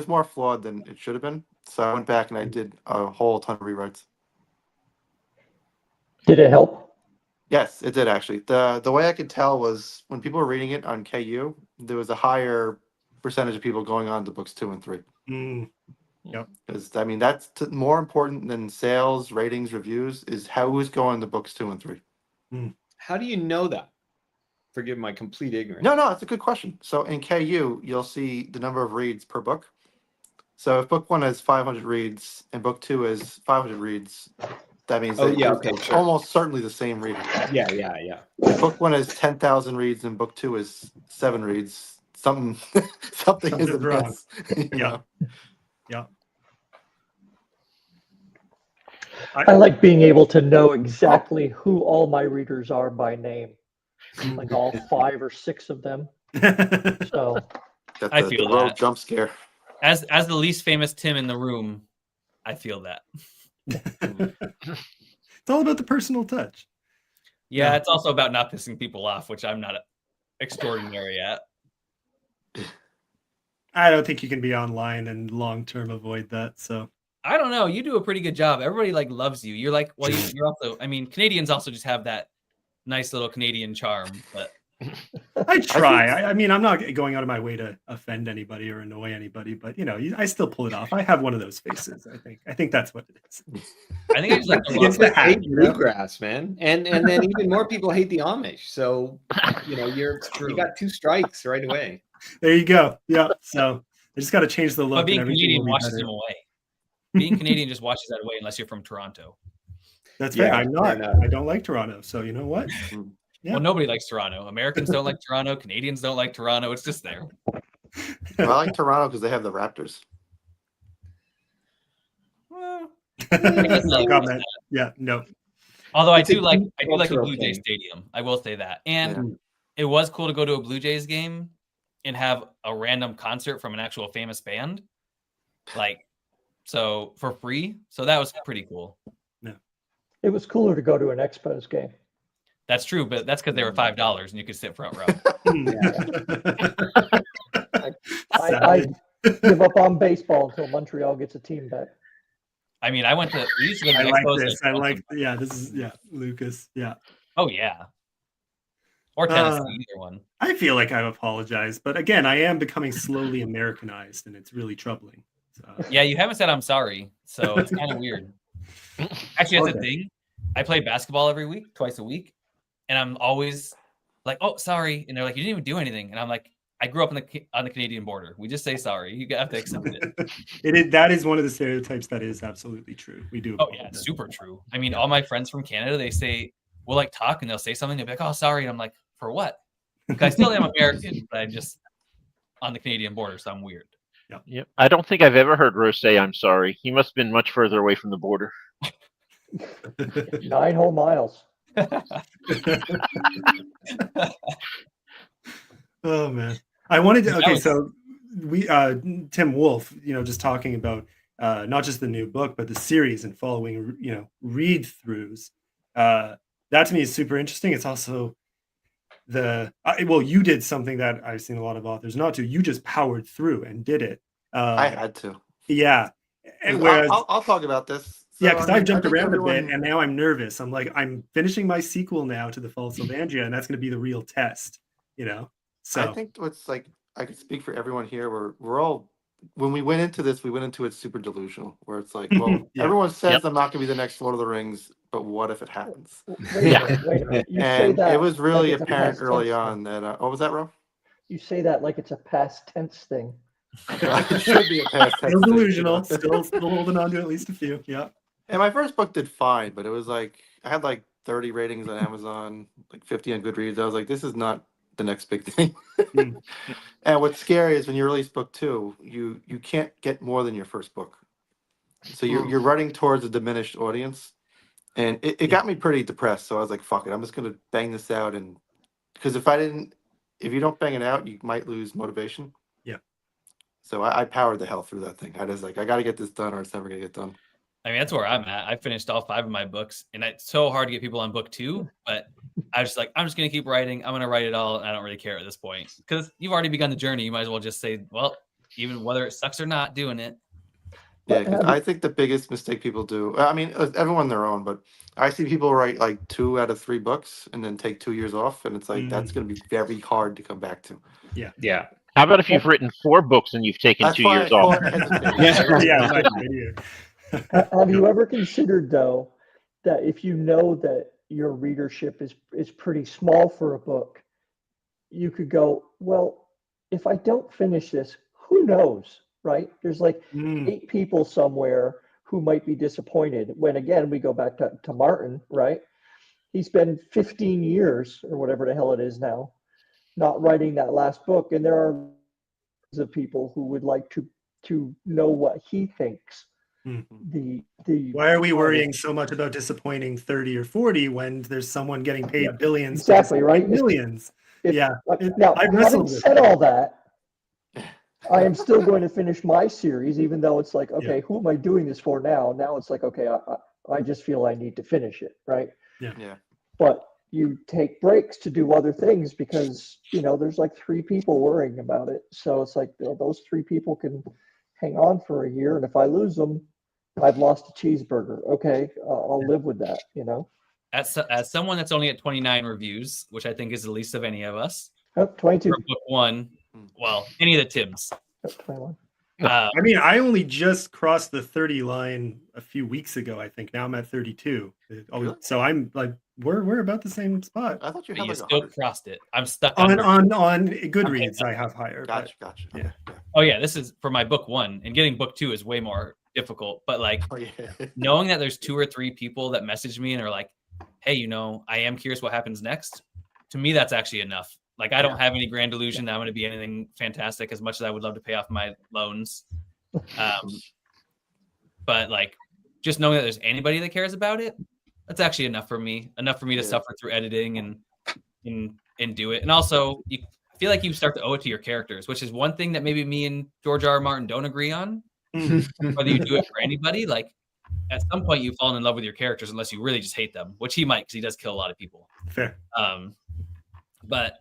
more flawed than it should have been. So I went back and I did a whole ton of rewrites. Did it help? Yes, it did actually. The way I could tell was when people were reading it on KU, there was a higher percentage of people going on to books 2 and 3. Mm. Because I mean that's more important than sales, ratings, reviews. Is who's going to books 2 and 3. How do you know that? Forgive my complete ignorance. No, it's a good question. So in KU, you'll see the number of reads per book. So if book 1 has 500 reads and book 2 is 500 reads, that means Oh, that yeah, there's okay, sure. almost certainly the same reader. Yeah. If book 1 is 10,000 reads and book 2 is 7 reads, something something is Something's wrong. amiss. You know? Yeah. I like being able to know exactly who all my readers are by name, like all 5 or 6 of them. So Got I the feel rogue that. jump scare. As the least famous Tim in the room, I feel that. It's all about the personal touch. Yeah, Yeah. it's also about not pissing people off, which I'm not extraordinary at. I don't think you can be online and long term avoid that. So I don't know. You do a pretty good job. Everybody like loves you. You're like, well, you're also. I mean, Canadians also just have that nice little Canadian charm. But I try. I mean, I'm not going out of my way to offend anybody or annoy anybody, but I still pull it off. I have one of those faces. I think that's what it is. I think I just like to It's love the hat, hate bluegrass, man, and then even more people hate the Amish. So you got 2 strikes right away. There you go. Yeah. So I just got to change the look. But being and everything Canadian will be washes better. him away. Being Canadian just washes that away unless you're from Toronto. That's fair. Yeah, I'm fair not. enough. I don't like Toronto. So you know what? Yeah. Well, nobody likes Toronto. Americans don't like Toronto. Canadians don't like Toronto. It's just there. Well, I like Toronto because they have the Raptors. Well, No comment. Yeah. No. although I It's a do like deep a cultural Blue Jay thing. stadium. I will say that. And Yeah. it was cool to go to a Blue Jays game and have a random concert from an actual famous band. So for free. So that was pretty cool. it was cooler to go to an Expos game. That's true, but that's because they were $5 and you could sit front row. I give up on baseball until Montreal gets a team back. I mean, we used to go to I the like Expos, this. This is Lucas. Yeah. Oh yeah. Or Tennessee, either one. I feel like I've apologized, but again, I am becoming slowly Americanized, and it's really troubling. So. Yeah, you haven't said I'm sorry, so it's kind of weird. Actually, that's the thing. I play basketball every week, twice a week, and I'm always like, "Oh, sorry," and they're like, "You didn't even do anything," and I'm like, "I grew up on the Canadian border. We just say sorry. You have to accept it." That is one of the stereotypes that is absolutely true. We do. Oh yeah, it's super true. I mean, all my friends from Canada, they say we'll like talk and they'll say something. They'll be like, "Oh, sorry," and I'm like, "For what?" Because I still am American, but I just on the Canadian border, so I'm weird. Yep. I don't think I've ever heard Rose say I'm sorry. He must have been much further away from the border. 9 whole miles. Oh man, I wanted to. Okay, so we Tim Wolf, just talking about not just the new book but the series and following read throughs. That to me is super interesting. It's also you did something that I've seen a lot of authors not do. You just powered through and did it. I had to. Yeah, and whereas I'll talk about this. So, because I've jumped around a bit and now I'm nervous. I'm like, I'm finishing my sequel now to The Fall of Sylvandria, and that's going to be the real test, So I think what's like, I could speak for everyone here. We're all, when we went into this, we went into it super delusional, where it's like, well, everyone says I'm not going to be the next Lord of the Rings, but what if it happens? Wait a minute. You say And that it was really like it's a apparent past early tense on that, what was that, Rob? You say that like it's a past tense thing. It should be a past tense still thing, delusional, still holding on to at least a few. Yeah. And my first book did fine, but it was like, I had like 30 ratings on Amazon, like 50 on Goodreads. I was like, this is not the next big thing. And what's scary is when you release book 2, you can't get more than your first book. So you're running towards a diminished audience. And it got me pretty depressed. So I was like, fuck it, I'm just going to bang this out. And because if you don't bang it out, you might lose motivation. Yeah. So I powered the hell through that thing. I was like, I got to get this done or it's never going to get done. I mean, that's where I'm at. I finished all 5 of my books, and it's so hard to get people on book 2. But I was just like, I'm just going to keep writing. I'm going to write it all. And I don't really care at this point because you've already begun the journey. You might as well just say, well, even whether it sucks or not, doing it. Yeah, 'cause I think the biggest mistake people do, I mean, everyone their own, but I see people write like 2 out of 3 books and then take 2 years off. And it's like, that's going to be very hard to come back to. Yeah. How about if you've written 4 books and you've taken That's 2 why years I off? Yeah. Have you ever considered, though, that if you know that your readership is pretty small for a book, you could go, well, if I don't finish this, who knows, right? There's like 8 people somewhere who might be disappointed. When again, we go back to Martin, right? He's been 15 years or whatever the hell it is now, not writing that last book. And there are of people who would like to know what he thinks. The Why are we worrying so much about disappointing 30 or 40 when there's someone getting paid billions? Exactly, right? Millions. Now, I having wrestled with said all that, I am still going to finish my series, even though it's like, okay, who am I doing this for now? Now it's like, okay, I just feel I need to finish it, right? Yeah. But you take breaks to do other things because, there's like 3 people worrying about it. So it's like those 3 people can hang on for a year. And if I lose them, I've lost a cheeseburger. Okay, I'll live with that, As someone that's only at 29 reviews, which I think is the least of any of us, Oh, 22. for book 1, well, any of the Tims. 21. I mean, I only just crossed the 30 line a few weeks ago, I think. Now I'm at 32. Really? So I'm like, we're about the same spot. I thought you But had you like still 100. crossed it. I'm stuck On on Goodreads, I have higher. Gotcha. Yeah. Okay, Oh yeah, this is for my book 1, and getting book 2 is way more difficult. But like Oh, yeah. knowing that there's 2 or 3 people that message me and are like, hey, I am curious what happens next. To me, that's actually enough. Like I don't have any grand illusion that I'm going to be anything fantastic, as much as I would love to pay off my loans. But like just knowing that there's anybody that cares about it, that's actually enough for me. Enough for me to suffer through editing and do it. And also, I feel like you start to owe it to your characters, which is one thing that maybe me and George R. R. Martin don't agree on. Whether you do it for anybody, like at some point you fall in love with your characters, unless you really just hate them, which he might, because he does kill a lot of people. Fair. But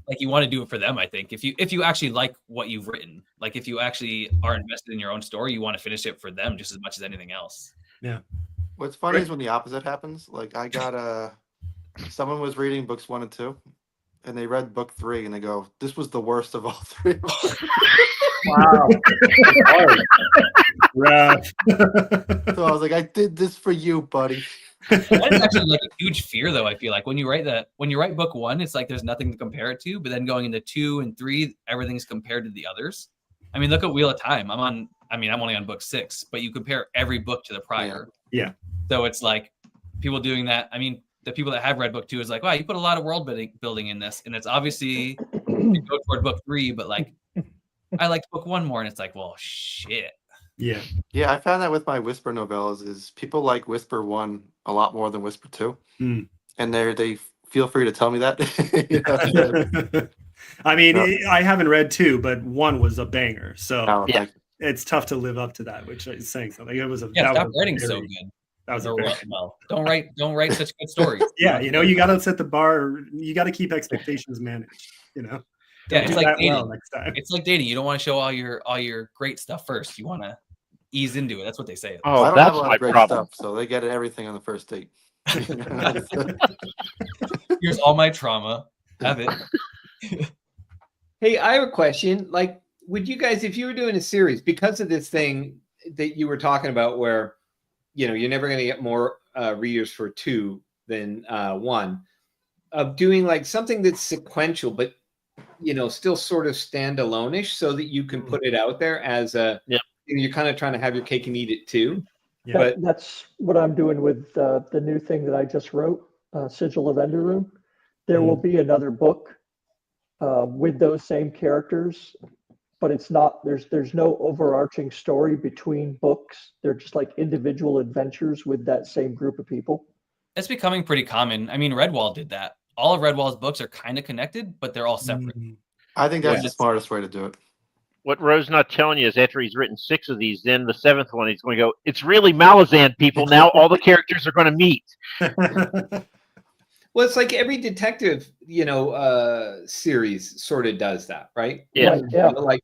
like you want to do it for them, I think. If you actually like what you've written, like if you actually are invested in your own story, you want to finish it for them just as much as anything else. Yeah. What's funny is when the opposite happens. Like I got someone was reading books 1 and 2, and they read book 3, and they go, "This was the worst of all 3 of them." Wow. Rough. So I was like, "I did this for you, buddy." That is actually like a huge fear, though. I feel like when you write book 1, it's like there's nothing to compare it to, but then going into 2 and 3, everything's compared to the others. I mean, look at Wheel of Time. I'm only on book 6, but you compare every book to the prior. Yeah. So it's like people doing that. I mean, the people that have read book 2 is like, wow, you put a lot of world building in this, and it's obviously to go toward book 3, but like I liked book 1 more, and it's like, well, shit. Yeah. Yeah, I found that with my Whisper novellas is people like Whisper 1 a lot more than Whisper 2. And they feel free to tell me that. I mean, I haven't read 2, but 1 was a banger. So Yeah. it's tough to live up to that, which is saying something. It was Stop writing so good. That was Don't write such good stories. Yeah, you got to set the bar. You got to keep expectations managed. Yeah, it's like dating. Well next time. It's like dating. You don't want to show all your great stuff first. You want to ease into it. That's what they say. Oh, I don't that's have a lot my of great problem. stuff, so they get everything on the first date. Here's all my trauma. Have it. Hey, I have a question. Like, would you guys, if you were doing a series, because of this thing that you were talking about, where you're never going to get more readers for 2 than 1, of doing like something that's sequential, but still sort of standalone-ish, so that you can put it out there as a. Yeah. You're kind of trying to have your cake and eat it too. Yeah. But That's what I'm doing with the new thing that I just wrote, Sigil of Enderroom. There will be another book with those same characters, but it's not. There's no overarching story between books. They're just like individual adventures with that same group of people. It's becoming pretty common. I mean, Redwall did that. All of Redwall's books are kind of connected, but they're all separate. I think that's the smartest way to do it. What Roe's not telling you is after he's written 6 of these, then the 7th one, he's going to go, it's really Malazan, people. Now all the characters are going to meet. Well, it's like every detective, series sort of does that, right? Yeah. Right, yeah. Like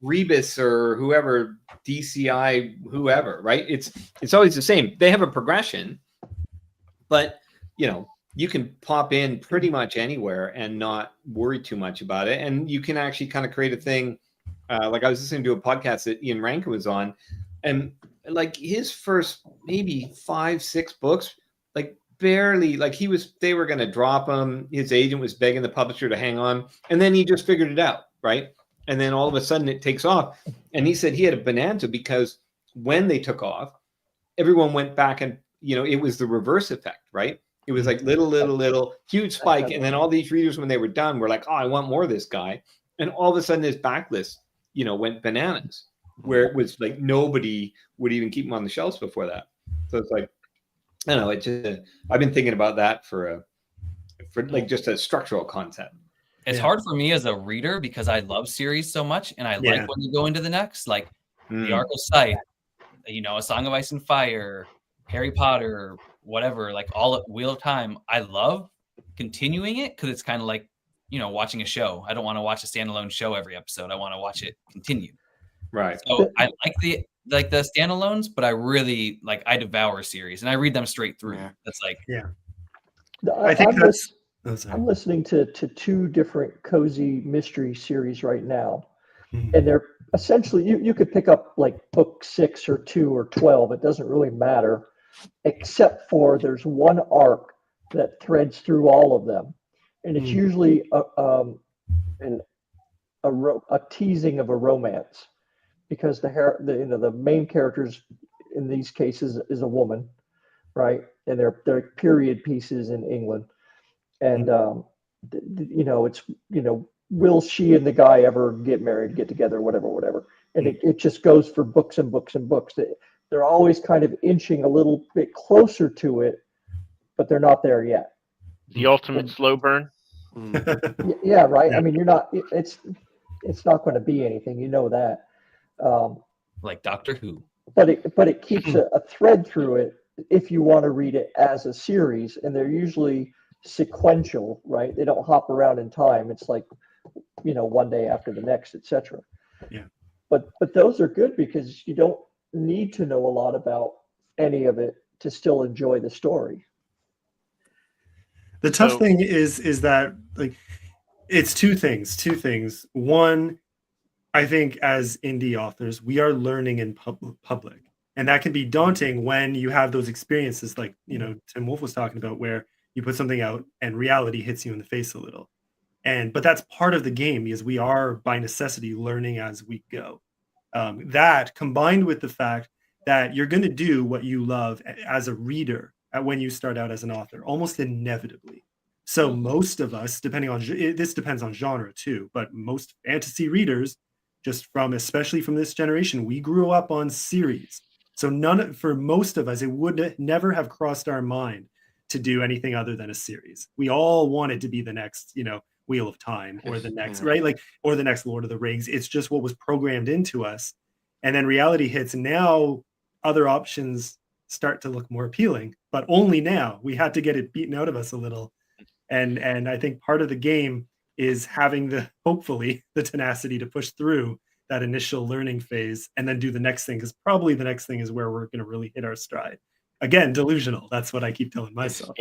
Rebus or whoever, DCI, whoever, right? It's always the same. They have a progression, but you can pop in pretty much anywhere and not worry too much about it. And you can actually kind of create a thing. Like I was listening to a podcast that Ian Rankin was on, and like his first maybe 5-6 books, like barely like they were going to drop him. His agent was begging the publisher to hang on, and then he just figured it out, right? And then all of a sudden it takes off. And he said he had a bonanza because when they took off, everyone went back and, it was the reverse effect, right? It was like little, huge spike. And then all these readers, when they were done, were like, oh, I want more of this guy. And all of a sudden his backlist, went bananas, where it was like nobody would even keep him on the shelves before that. So it's like, I don't know, I've been thinking about that for like just a structural concept. It's hard for me as a reader because I love series so much, and I like when you go into the next, like the Ark of Sight, A Song of Ice and Fire, Harry Potter, whatever, like all at Wheel of Time. I love continuing it because it's kind of like, watching a show. I don't want to watch a standalone show every episode. I want to watch it continue. Right. So I like the standalones, but I really I devour series and I read them straight through. Yeah. That's like, I think that's. I'm listening to two different cozy mystery series right now, Mhm. and they're essentially you could pick up like book 6 or 2 or 12. It doesn't really matter, except for there's one arc that threads through all of them, and it's usually a teasing of a romance, because the main characters in these cases is a woman, right? And they're period pieces in England. And it's will she and the guy ever get married, get together, whatever, and it just goes for books and books and books. They're always kind of inching a little bit closer to it, but they're not there yet. The ultimate slow burn. Yeah, right. Yeah. I mean, you're not. It's not going to be anything, that. like Doctor Who. But it keeps a thread through it if you want to read it as a series, and they're usually sequential, right? They don't hop around in time. It's like, one day after the next, etc. Yeah. But those are good because you don't need to know a lot about any of it to still enjoy the story. The tough thing is that it's two things. One, I think as indie authors, we are learning in public, and that can be daunting when you have those experiences like Tim Wolf was talking about, where you put something out and reality hits you in the face a little. But that's part of the game, because we are by necessity learning as we go. That combined with the fact that you're going to do what you love as a reader when you start out as an author, almost inevitably. So most of us, this depends on genre too, but most fantasy readers, especially from this generation, we grew up on series. So for most of us, it would never have crossed our mind to do anything other than a series. We all wanted to be the next, Wheel of Time, or the next, right? Or the next Lord of the Rings. It's just what was programmed into us. And then reality hits, and now other options start to look more appealing, but only now. We had to get it beaten out of us a little. And I think part of the game is having hopefully the tenacity to push through that initial learning phase and then do the next thing, because probably the next thing is where we're going to really hit our stride. Again, delusional. That's what I keep telling myself.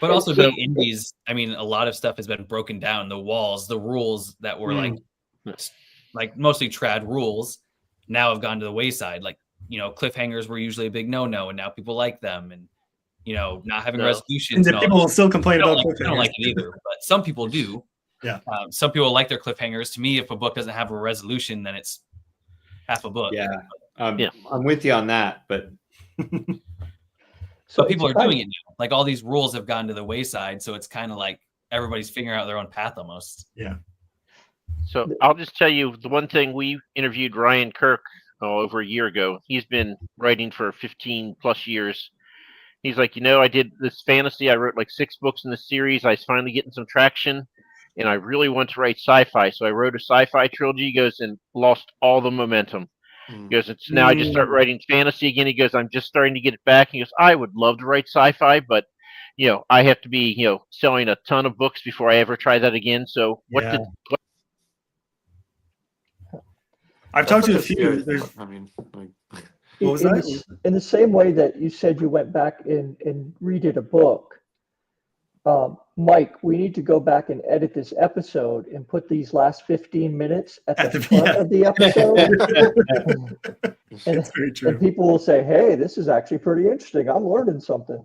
But also being indies, I mean, a lot of stuff has been broken down. The walls, the rules that were like mostly trad rules now have gone to the wayside. Like, cliffhangers were usually a big no-no, and now people like them. And, not having resolutions. And people will still complain about cliffhangers. I don't like it either, but some people do. Yeah. Some people like their cliffhangers. To me, if a book doesn't have a resolution, then it's half a book. Yeah. I'm with you on that, but So people are doing it now. Like all these rules have gone to the wayside, so it's kind of like everybody's figuring out their own path almost. Yeah. So I'll just tell you the one thing. We interviewed Ryan Kirk over a year ago. He's been writing for 15 plus years. He's like, I did this fantasy. I wrote like 6 books in the series. I was finally getting some traction, and I really want to write sci-fi. So I wrote a sci-fi trilogy. He goes, and lost all the momentum. He goes, now I just start writing fantasy again. He goes, I'm just starting to get it back. He goes, I would love to write sci-fi, but I have to be, selling a ton of books before I ever try that again. So I've talked to a few. What was that? In the same way that you said you went back and redid a book, Mike, we need to go back and edit this episode and put these last 15 minutes at the front of the episode. It's very true. And people will say, hey, this is actually pretty interesting. I'm learning something.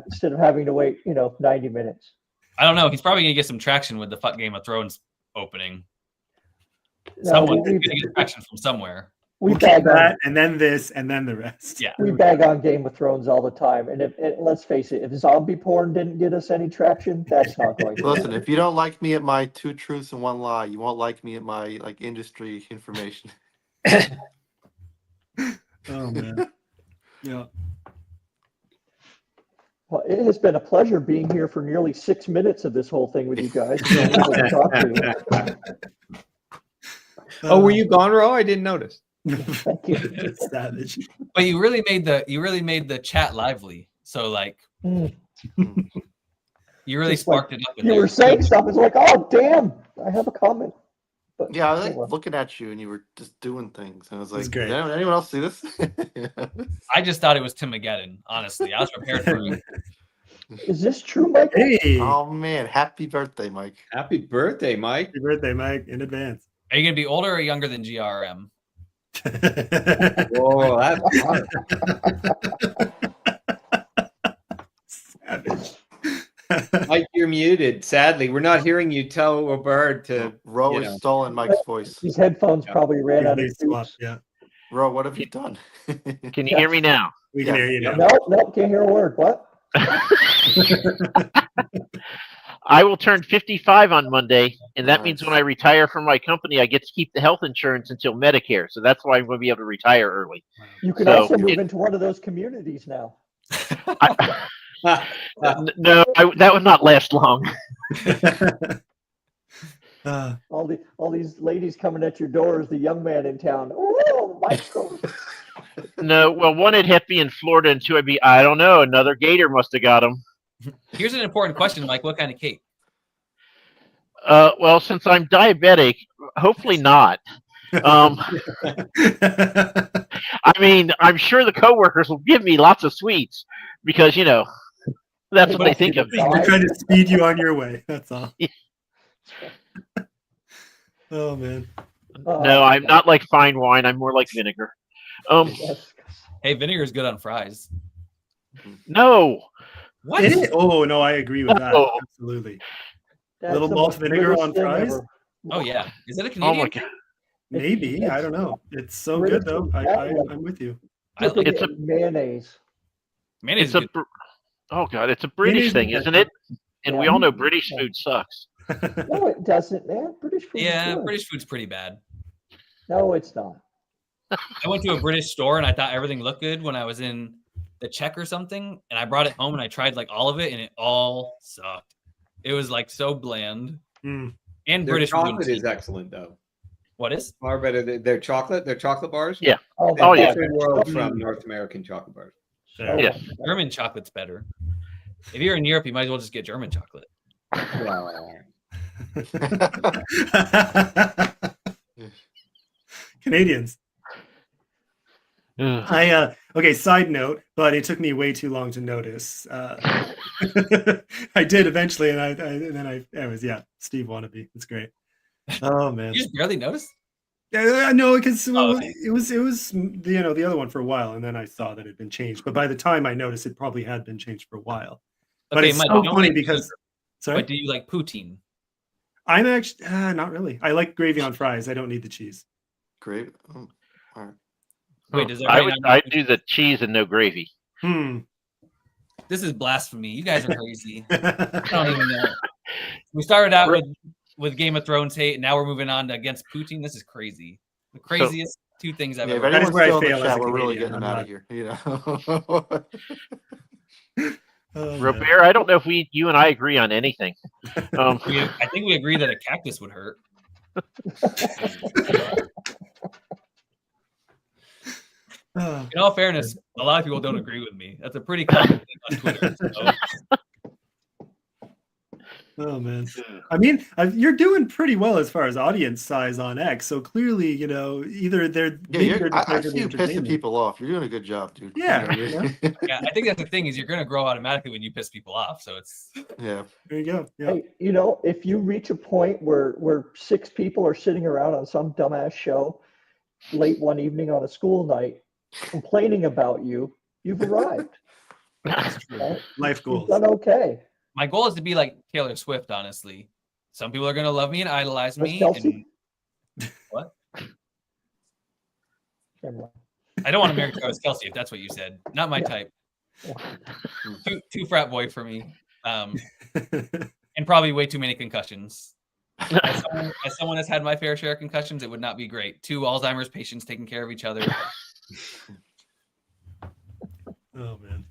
Instead of having to wait, 90 minutes. I don't know. He's probably gonna get some traction with the fuck Game of Thrones opening. No, Someone's gonna get traction from somewhere. We'll keep that, and then this, and then the rest. Yeah. We bag on Game of Thrones all the time. And let's face it, if zombie porn didn't get us any traction, that's not going to Listen, if you don't like me at my 2 truths and 1 lie, you won't like me at my industry information. Oh man. Yeah. Well, it has been a pleasure being here for nearly 6 minutes of this whole thing with you guys. To talk to you. Oh, were you gone, Ro? I didn't notice. Thank you. It's savage. But you really made the chat lively. So like Mm. you really Just sparked it up in You there. were saying stuff. It's like, oh, damn, I have a comment. But, Yeah, I was well. looking at you and you were just doing things. And I was That's like, great. "Did anyone else see this?" I just thought it was Timigeddon, honestly. I was prepared for it. Is this true, Mike? Hey, Oh man, happy birthday, Mike. Happy birthday, Mike. happy birthday, Mike, in advance. Are you gonna be older or younger than GRM? Whoa, that's hard. Savage. Mike, you're muted. Sadly, we're not hearing you tell a bird to. Ro you has know. stolen Mike's voice. These headphones Yeah. probably ran out They of swap, juice. yeah. Ro, what have you done? Can you hear me now? We can Yeah. hear you now. No, can't hear a word. What? I will turn 55 on Monday, and that means Nice. when I retire from my company, I get to keep the health insurance until Medicare. So that's why I'm going to be able to retire early. You can So, also move it- into one of those communities now. No, that would not last long. All these ladies coming at your door as the young man in town. Oh, Michael. No, well, one, it'd have to be in Florida, and two, I'd be, I don't know, another gator must have got him. Here's an important question, Mike. What kind of cake? Well, since I'm diabetic, hopefully not. I mean, I'm sure the coworkers will give me lots of sweets because, that's what they think of me. We're trying to speed you on your way. That's all. Oh man. No, I'm not like fine wine. I'm more like vinegar. Yes. Hey, vinegar is good on fries. No. What? It is. Oh no, I agree with that. Oh. Absolutely. That's Little the malt most vinegar British on thing fries? ever. Oh yeah. Is it a Oh Canadian? my thing? god. Maybe. I don't know. It's so British good though. food, I'm with you. I like It's it. a mayonnaise. Mayonnaise it's is a good. oh god, it's a British Mayonnaise thing, is isn't it? And we all know Yeah. British food sucks. No, it doesn't, man. British food. Yeah, is good. British food's pretty bad. No, it's not. I went to a British store and I thought everything looked good when I was in the Czech or something, and I brought it home and I tried like all of it, and it all sucked. It was like so bland. Mm. And Their British food. chocolate is excellent, though. What is? Far better than their chocolate bars. Yeah. Oh, They're Oh, yeah. different world from North American chocolate bars. Oh, Yes. German chocolate's better. If you're in Europe, you might as well just get German chocolate. Wow. Canadians. Ugh. Okay, side note, but it took me way too long to notice. I did eventually, and anyways, yeah, Steve Wannabe. It's great. Oh man. You just barely noticed? Yeah, no, because okay. it was the other one for a while, and then I saw that it had been changed. But by the time I noticed, it probably had been changed for a while. But Okay, it's Mike, so you don't funny like because meat, sorry, but do you like poutine? I'm actually not really. I like gravy on fries. I don't need the cheese. Great. All right. Wait, does I everybody would not like I'd do the cheese and no gravy. This is blasphemy. You guys are crazy. I don't even know. We started out with Game of Thrones hate, and now we're moving on to against Putin. This is crazy. The craziest two things I've Yeah, if ever. That is anyone's where I still in the fail as chat, a we're really Canadian. getting I'm him out not- of here. Oh, man. Robert, I don't know if you and I agree on anything. I think we agree that a cactus would hurt. Oh, In all fairness, a lot of people don't agree with me. That's a pretty common thing on Twitter. So. Oh man, I mean, you're doing pretty well as far as audience size on X. So clearly, either they're I for see the you pissing entertainment. people off. You're doing a good job, dude. Yeah, You know what I mean? Yeah, I think that's the thing is you're going to grow automatically when you piss people off. So it's Yeah. there you go. Yeah. Hey, if you reach a point where 6 people are sitting around on some dumbass show late one evening on a school night complaining about you, you've arrived. That's true. Right? Life You've goals. done okay. my goal is to be like Taylor Swift. Honestly, some people are going to love me and idolize Miss me. Kelsey? And what? Never mind. I don't want to marry Travis Kelsey if that's what you said. Not my Yeah. type. Too frat boy for me. And probably way too many concussions. As someone that's had my fair share of concussions, it would not be great. 2 Alzheimer's patients taking care of each other. Oh man.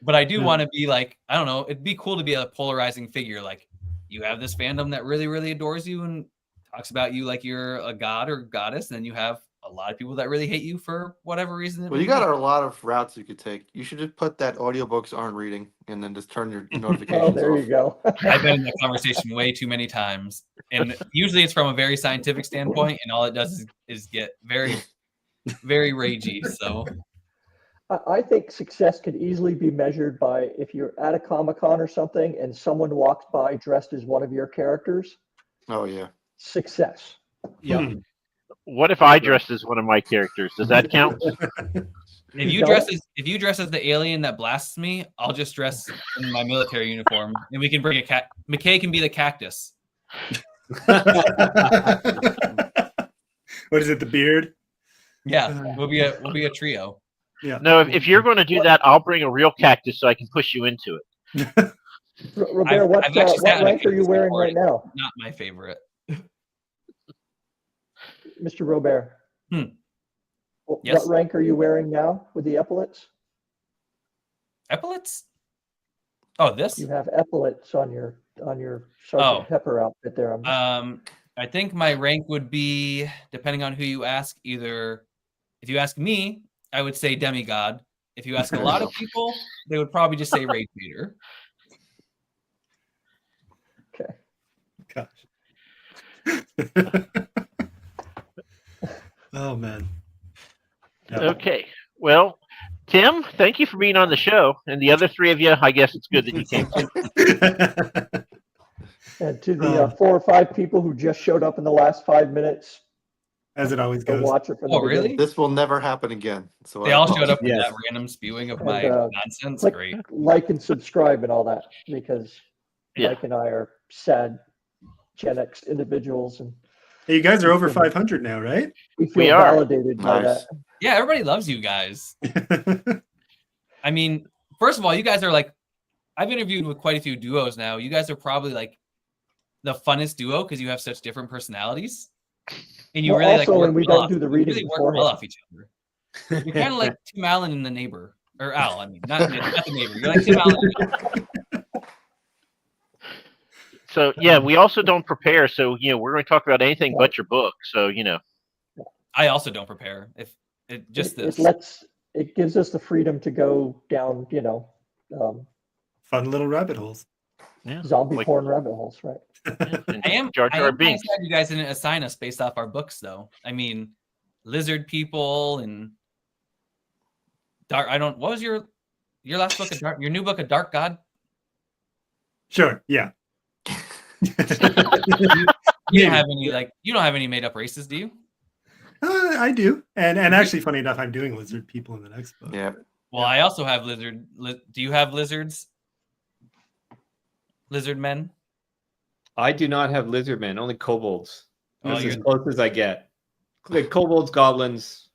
But I do want to be like, I don't know, it'd be cool to be a polarizing figure. Like you have this fandom that really, really adores you and talks about you like you're a god or goddess, and then you have a lot of people that really hate you for whatever reason. Well, you got a lot of routes you could take. You should just put that audiobooks aren't reading and then just turn your notifications Oh, there off. you go. I've been in that conversation way too many times. And usually it's from a very scientific standpoint, and all it does is get very, very ragey. So I think success could easily be measured by if you're at a Comic-Con or something and someone walks by dressed as one of your characters. Oh yeah. Success. Yeah. What if I dressed as one of my characters? Does that count? if you dress as the alien that blasts me, I'll just dress in my military uniform, and we can bring a cat. McKay can be the cactus. What is it? The beard? Yeah, we'll be a trio. Yeah. No, if you're going to do that, I'll bring a real cactus so I can push you into it. Robert, what I've actually sat in a rank are you cactus wearing before. right now, Not my favorite. Mr. Robert? What Yes. rank are you wearing now with the epaulets? Epaulets? Oh, this? You have epaulets on your Sergeant Pepper outfit there. I think my rank would be, depending on who you ask, either if you ask me, I would say demigod. If you ask a lot of people, they would probably just say Rage Beater. Okay. Gosh. Oh man. Yeah. Okay. Well, Tim, thank you for being on the show. And the other 3 of you, I guess it's good that you came. And to the 4 or 5 people who just showed up in the last 5 minutes, As it always go goes. watch it from the Oh, really? beginning. This will never happen again. So They all showed up with Yes. that random spewing of And, my nonsense. click Great. like and subscribe and all that, because Yeah. Mike and I are sad Gen X individuals, and Hey, you guys are over 500 now, right? we feel We are. validated by Nice. Yeah, everybody loves you guys. I mean, first of all, you guys are like, I've interviewed with quite a few duos now. You guys are probably like the funnest duo because you have such different personalities. And you Well, really also, like work when we well don't off, do the you reading really work well beforehand. off each other. You're kind of like Tim Allen and the neighbor. Or Al, I mean, not the neighbor. You're like Tim Allen and Al. So, yeah, we also don't prepare. So, we're going to talk about anything but your book. So, I also don't prepare. If it just this. It gives us the freedom to go down, Fun little rabbit holes. yeah. zombie Like- porn rabbit holes, right? and I am Jar I Jar am kinda Binks. sad you guys didn't assign us based off our books, though. I mean, lizard people and dark. What was your last book? Your new book, A Dark God. Sure. Yeah. You don't have any you don't have any made up races, do you? I do. And actually, funny enough, I'm doing lizard people in the next book. Yeah. Well, I also have lizard. Do you have lizards? Lizard men? I do not have lizard men, only kobolds. Oh, That's as you're- close as I get. Like kobolds, goblins.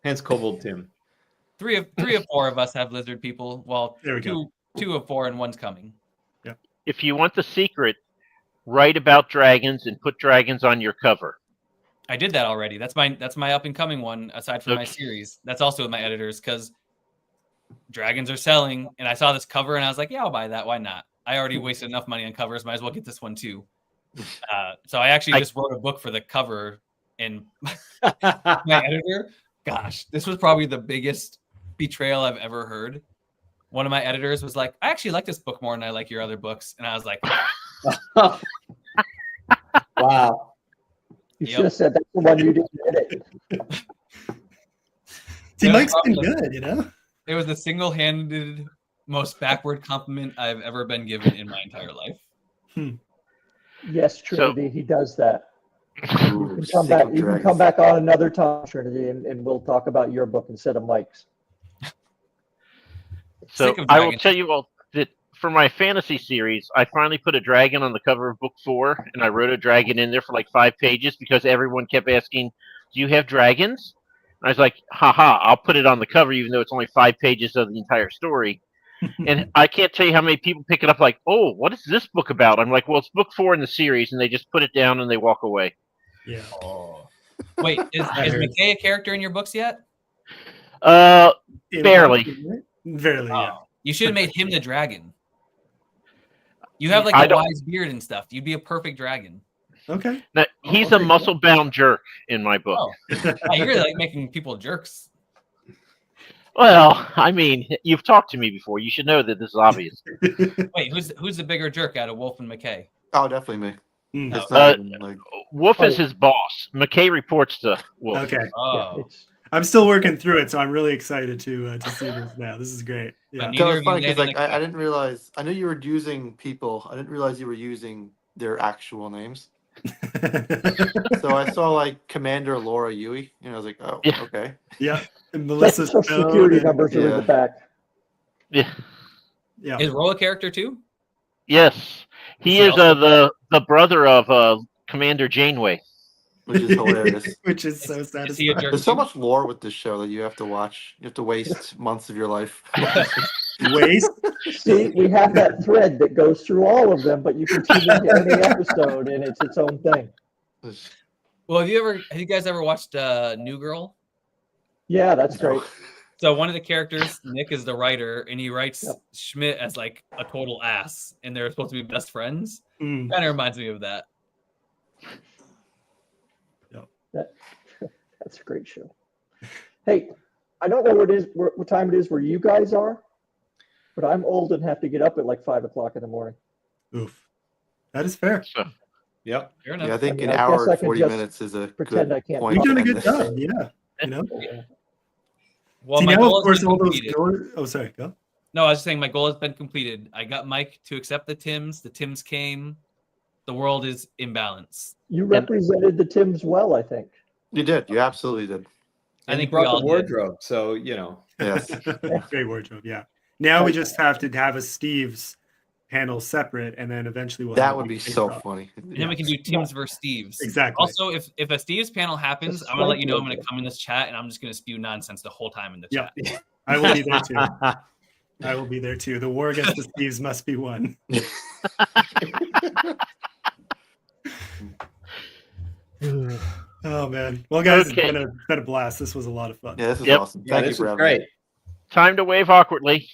Hence kobold Tim. Three of 4 of us have lizard people. Well, There we go. two of 4, and one's coming. If you want the secret, write about dragons and put dragons on your cover. I did that already. That's my up and coming one. Aside from my Okay. series, that's also with my editors because dragons are selling, and I saw this cover and I was like, yeah, I'll buy that. Why not? I already wasted enough money on covers. Might as well get this one too. So I actually just wrote a book for the cover, and my editor, gosh, this was probably the biggest betrayal I've ever heard. one of my editors was like, I actually like this book more than I like your other books. And I was like, Wow. You Yep. should have said that's the one you didn't edit. See, It was Mike's been probably- good, you know? it was the single-handed most backward compliment I've ever been given in my entire life. Yes, Trinity, he does that. You Ooh, can come sick back. of You can dragons. come back on another time, Trinity, and we'll talk about your book instead of Mike's. So Sick of I will dragons. tell you all that for my fantasy series, I finally put a dragon on the cover of book 4, and I wrote a dragon in there for like 5 pages because everyone kept asking, "Do you have dragons?" And I was like, "Haha, I'll put it on the cover, even though it's only 5 pages of the entire story." And I can't tell you how many people pick it up like, "Oh, what is this book about?" I'm like, "Well, it's book 4 in the series," and they just put it down and they walk away. Yeah. Wait, is McKay a character in your books yet? Barely. Barely, yeah. Oh, you should have made him the dragon. You have like I the don't- wise beard and stuff. You'd be a perfect dragon. Okay. Now, he's I'll a take muscle-bound jerk in my book. Oh, wow, you're really like making people jerks. Well, I mean, you've talked to me before. You should know that this is obvious. Wait, who's the bigger jerk out of Wolf and McKay? Oh, definitely me. Mm. It's not even like Wolf is his boss. McKay reports to Wolf. Okay. Yeah, Oh, it's I'm still working through it, so I'm really excited to see this now. This is great. Yeah. Neither that of was you funny because landed like a- I didn't realize. I knew you were using people. I didn't realize you were using their actual names. So I saw like Commander Laura Yui, and I was like, oh, Yeah. okay. Yeah. And Melissa social Stone security and- numbers are in yeah. the back. Yeah. Yeah. is Roll a character too? Yes. He Is is he also- the brother of Commander Janeway. Which is hilarious. Which is so Is he a satisfying. jerk? There's so much lore with this show that you have to watch. You have to waste months of your life. Waste. See, we have that thread that goes through all of them, but you can tune into any episode and it's its own thing. Well, have you guys ever watched New Girl? Yeah, that's great. So one of the characters, Nick, is the writer, and he writes Yep. Schmidt as like a total ass, and they're supposed to be best friends. Mm. Kind of reminds me of that. That's a great show. Hey, I don't know what time it is where you guys are, but I'm old and have to get up at like 5 o'clock in the morning. Oof. That is fair. So Yep. Fair enough. Yeah, I think mean, an I hour guess I and can 40 just minutes is a pretend good I can't point. You've done a to good end job. this. Yeah. You know? Well, See, my now, goal of course, has been all those completed. doors. Oh, sorry. Go. No, I was just saying my goal has been completed. I got Mike to accept the Tims. The Tims came. The world is in balance. You represented the Tims well, I think. You did. You absolutely did. I And think you we brought all the did. wardrobe, so you know. Yes. Great wardrobe. Yeah. Now we just have to have a Steve's panel separate, and then eventually we'll. That have would a be big so face-off. funny. And then we can do Tims versus Steves. Exactly. Also, if a Steves panel happens, Just I'm gonna let you know I'm slightly gonna come in this chat and I'm just gonna spew nonsense the whole time in the Yeah. chat. I will be there too. I will be there too. The war against the Steves must be won. Oh man. Well, guys, Okay. it's been a blast. This was a lot of fun. Yeah, this is Yep. awesome. Yeah, Thank you this for was having me. great. time to wave awkwardly.